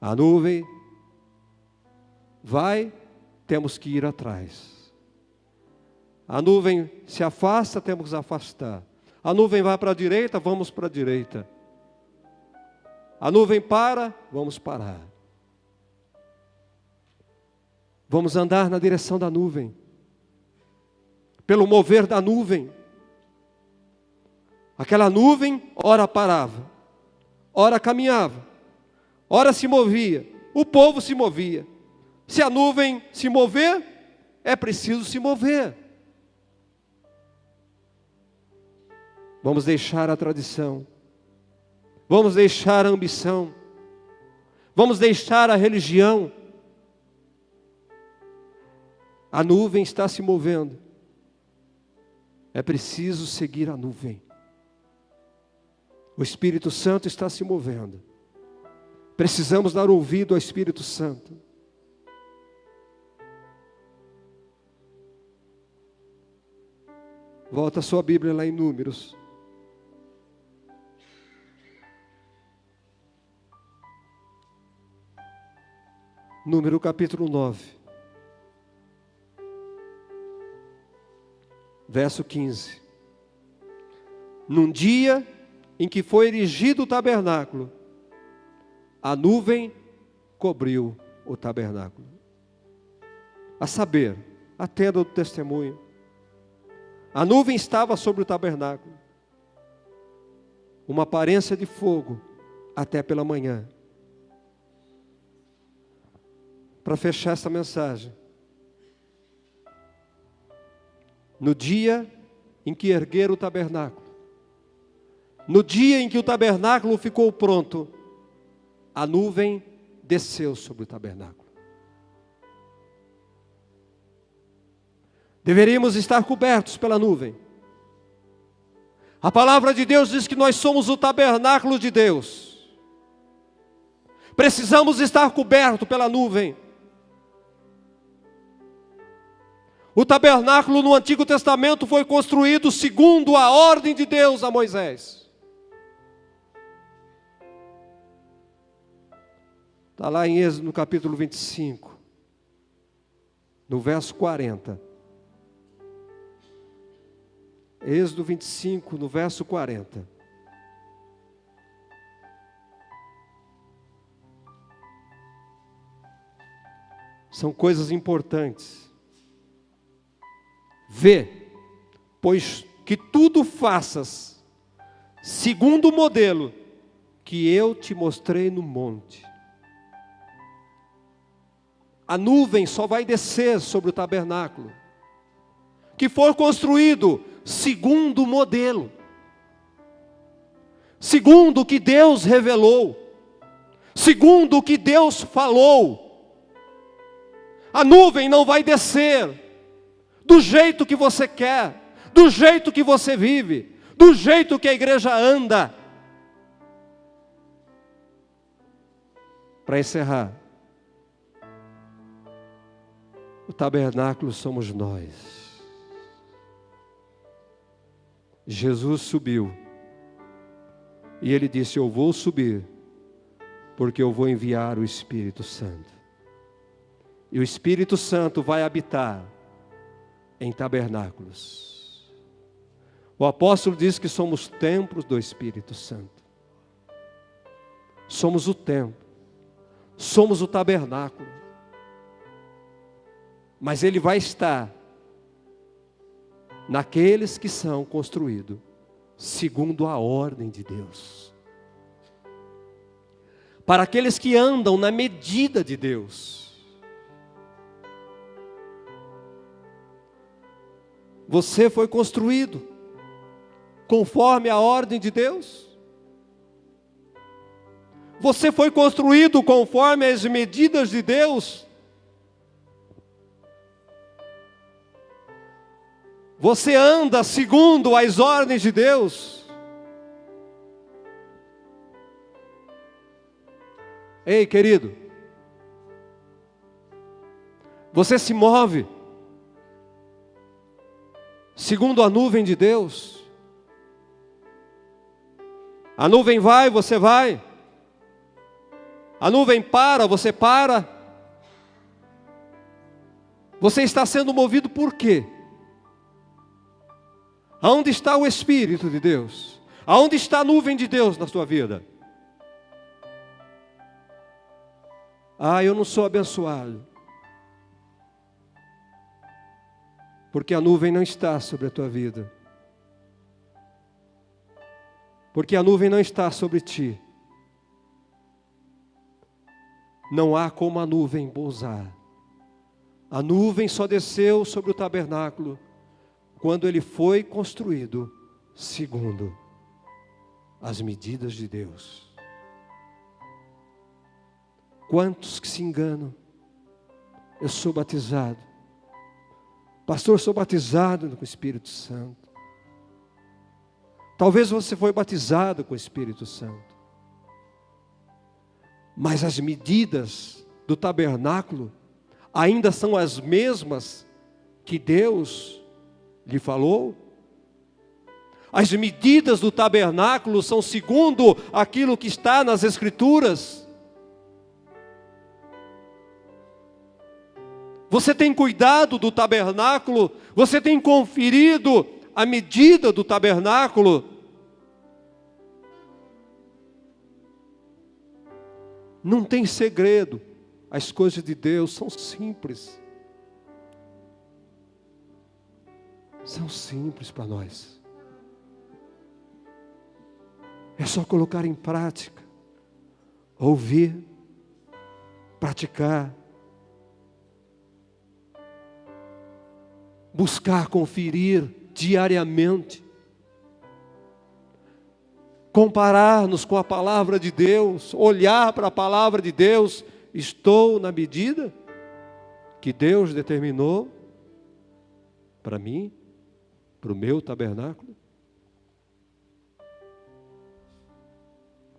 A nuvem vai, temos que ir atrás. A nuvem se afasta, temos que afastar. A nuvem vai para a direita, vamos para a direita. A nuvem para, vamos parar. Vamos andar na direção da nuvem. Pelo mover da nuvem. Aquela nuvem, ora parava, ora caminhava, ora se movia. O povo se movia. Se a nuvem se mover, é preciso se mover. Vamos deixar a tradição. Vamos deixar a ambição. Vamos deixar a religião. A nuvem está se movendo. É preciso seguir a nuvem. O Espírito Santo está se movendo. Precisamos dar ouvido ao Espírito Santo. Volta a sua Bíblia lá em Números. Número capítulo 9. Verso 15. Num dia em que foi erigido o tabernáculo, a nuvem cobriu o tabernáculo. A saber, a tenda do testemunho. A nuvem estava sobre o tabernáculo. Uma aparência de fogo até pela manhã. Para fechar essa mensagem. No dia em que ergueram o tabernáculo, no dia em que o tabernáculo ficou pronto, a nuvem desceu sobre o tabernáculo. Deveríamos estar cobertos pela nuvem. A palavra de Deus diz que nós somos o tabernáculo de Deus. Precisamos estar cobertos pela nuvem. O tabernáculo no Antigo Testamento foi construído segundo a ordem de Deus a Moisés. Está lá em Êxodo no capítulo 25, no verso 40. Êxodo 25, no verso 40. São coisas importantes. Vê, pois que tudo faças segundo o modelo que eu te mostrei no monte. A nuvem só vai descer sobre o tabernáculo que for construído segundo o modelo, segundo o que Deus revelou, segundo o que Deus falou. A nuvem não vai descer do jeito que você quer, do jeito que você vive, do jeito que a igreja anda. Para encerrar, o tabernáculo somos nós. Jesus subiu e Ele disse: eu vou subir porque eu vou enviar o Espírito Santo. E o Espírito Santo vai habitar em tabernáculos. O apóstolo diz que somos templos do Espírito Santo. Somos o templo. Somos o tabernáculo. Mas Ele vai estar naqueles que são construídos segundo a ordem de Deus. Para aqueles que andam na medida de Deus. Você foi construído conforme a ordem de Deus? Você foi construído conforme as medidas de Deus? Você anda segundo as ordens de Deus? Ei, querido, você se move segundo a nuvem de Deus? A nuvem vai, você vai. A nuvem para, você para. Você está sendo movido por quê? Aonde está o Espírito de Deus? Aonde está a nuvem de Deus na sua vida? Ah, eu não sou abençoado. Porque a nuvem não está sobre a tua vida. Porque a nuvem não está sobre ti. Não há como a nuvem pousar. A nuvem só desceu sobre o tabernáculo quando ele foi construído segundo as medidas de Deus. Quantos que se enganam? Eu sou batizado. Pastor, sou batizado com o Espírito Santo. Talvez você foi batizado com o Espírito Santo. Mas as medidas do tabernáculo ainda são as mesmas que Deus lhe falou? As medidas do tabernáculo são segundo aquilo que está nas Escrituras? Você tem cuidado do tabernáculo? Você tem conferido a medida do tabernáculo? Não tem segredo. As coisas de Deus são simples. São simples para nós. É só colocar em prática. Ouvir. Praticar. Buscar, conferir diariamente. Comparar-nos com a palavra de Deus, olhar para a palavra de Deus. Estou na medida que Deus determinou para mim, para o meu tabernáculo?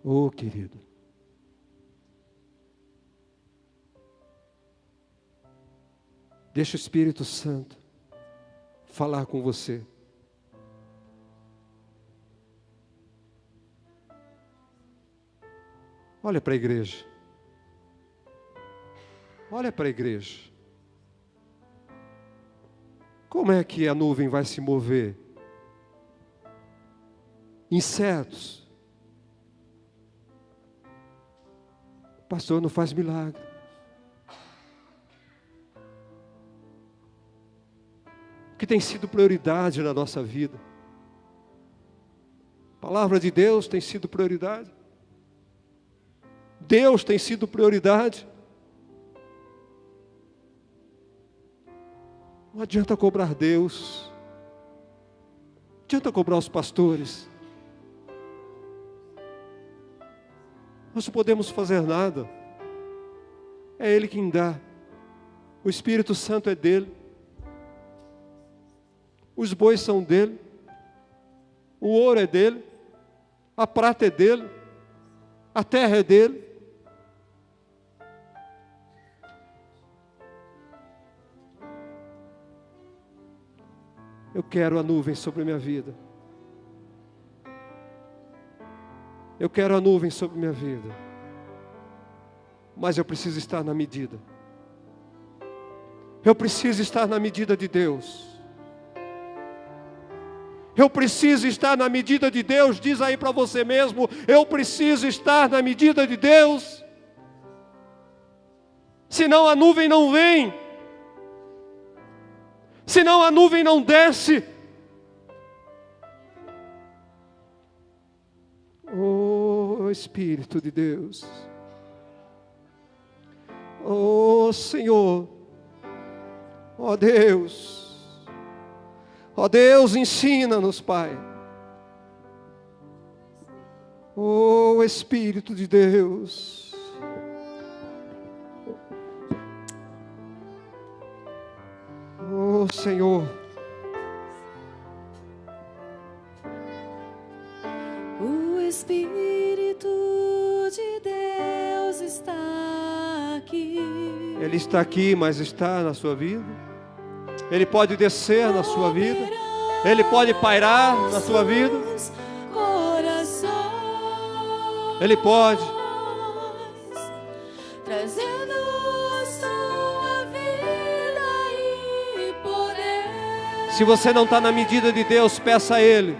Oh, querido, deixa o Espírito Santo falar com você. Olha para a igreja. Olha para a igreja. Como é que a nuvem vai se mover? Insetos. O pastor não faz milagre. O que tem sido prioridade na nossa vida? A palavra de Deus tem sido prioridade. Deus tem sido prioridade. Não adianta cobrar Deus. Não adianta cobrar os pastores. Nós não podemos fazer nada. É Ele quem dá. O Espírito Santo é dele. Os bois são dele. O ouro é dele. A prata é dele. A terra é dele. Eu quero a nuvem sobre a minha vida. Eu quero a nuvem sobre a minha vida. Mas eu preciso estar na medida. Eu preciso estar na medida de Deus. Eu preciso estar na medida de Deus. Diz aí para você mesmo: eu preciso estar na medida de Deus. Senão a nuvem não vem. Senão a nuvem não desce. Oh Espírito de Deus. Oh Senhor. Oh Deus. Oh Deus, ensina-nos, Pai. Oh Espírito de Deus. Oh Senhor. O Espírito de Deus está aqui. Ele está aqui, mas está na sua vida. Ele pode descer na sua vida. Ele pode pairar na sua vida. Ele pode. Trazendo sua vida e poder. Se você não está na medida de Deus, peça a Ele: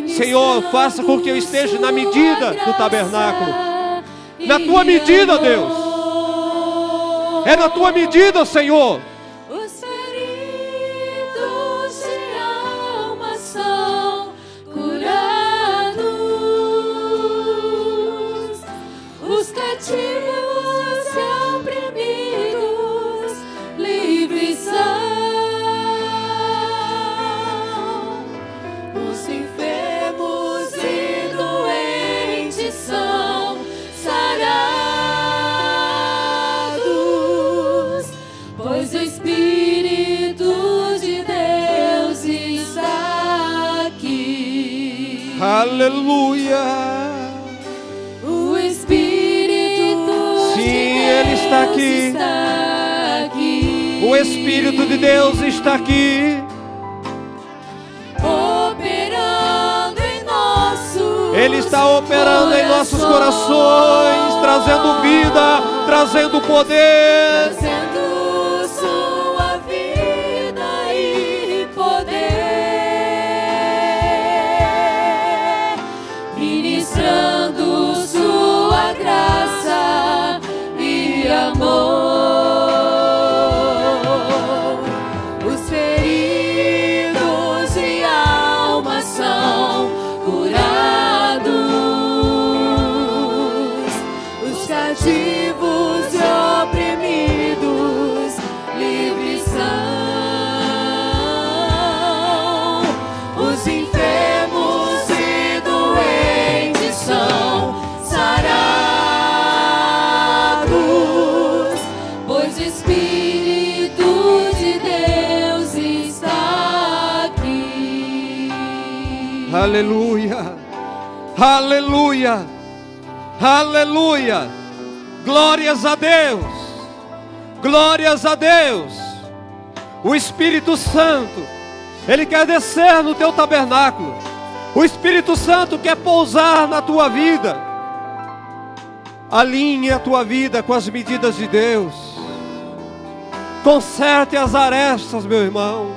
Senhor, faça com que eu esteja na medida do tabernáculo. Na tua medida, Deus. É na tua medida, Senhor. Os feridos de alma são curados. Os cativos e oprimidos livres são. Os enfermos e doentes são sarados, pois o Espírito de Deus está aqui. Aleluia. O Espírito Sim, de Ele Deus está aqui. está aqui. O Espírito de Deus está aqui. Operando em nossos Ele está operando em nossos corações, trazendo vida, trazendo poder. trazendo sua vida e poder, ministrando sua graça e amor. Os feridos de alma são curados. Os cativos e oprimidos livres são. Os enfermos e doentes são sarados, pois o Espírito de Deus está aqui. Aleluia. Aleluia. Aleluia. Glórias a Deus. Glórias a Deus. O Espírito Santo, Ele quer descer no teu tabernáculo. O Espírito Santo quer pousar na tua vida. Alinhe a tua vida com as medidas de Deus. Conserte as arestas, meu irmão.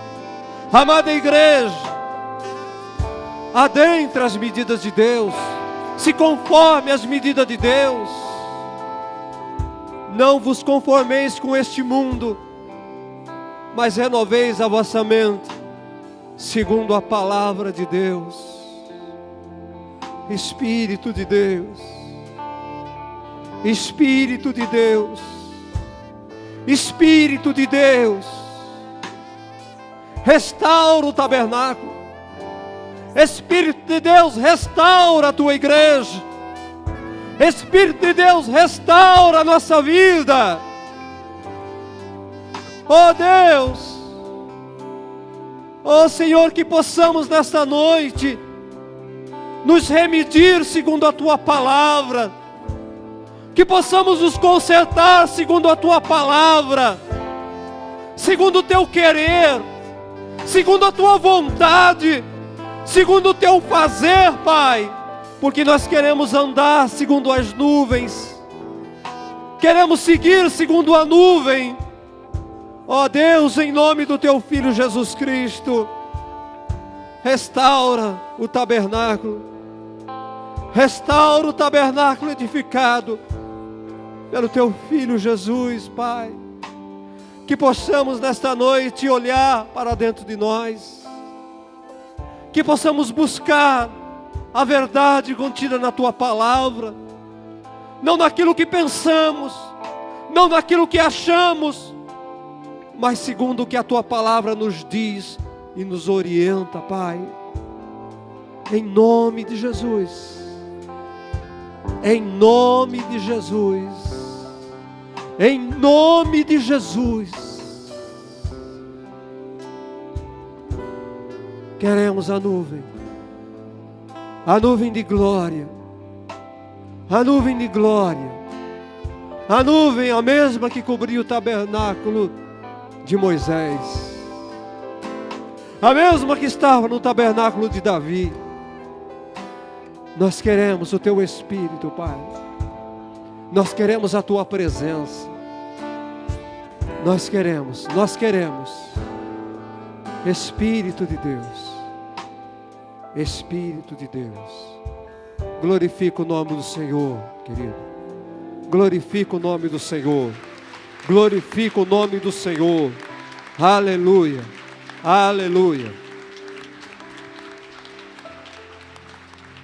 Amada igreja, adentre as medidas de Deus. Se conforme às medidas de Deus. Não vos conformeis com este mundo, mas renoveis a vossa mente, segundo a palavra de Deus. Espírito de Deus. Espírito de Deus. Espírito de Deus. Restaura o tabernáculo. Espírito de Deus, restaura a tua igreja. Espírito de Deus, restaura a nossa vida. Oh Deus, oh Senhor, que possamos nesta noite nos remedir segundo a tua palavra, que possamos nos consertar segundo a tua palavra, segundo o teu querer, segundo a tua vontade, segundo o teu fazer, Pai, porque nós queremos andar segundo as nuvens, queremos seguir segundo a nuvem. Ó Deus, em nome do teu Filho Jesus Cristo, restaura o tabernáculo, restaura o tabernáculo edificado pelo teu Filho Jesus, Pai. Que possamos nesta noite olhar para dentro de nós, que possamos buscar a verdade contida na tua palavra, não naquilo que pensamos, não naquilo que achamos, mas segundo o que a tua palavra nos diz e nos orienta, Pai. Em nome de Jesus, em nome de Jesus, em nome de Jesus, queremos a nuvem de glória, a nuvem de glória, a nuvem a mesma que cobriu o tabernáculo de Moisés, a mesma que estava no tabernáculo de Davi. Nós queremos o teu Espírito, Pai. Nós queremos a tua presença. Nós queremos. Espírito de Deus. Espírito de Deus. Glorifica o nome do Senhor, querido. Glorifica o nome do Senhor. Glorifica o nome do Senhor. Aleluia. Aleluia.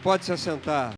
Pode se assentar.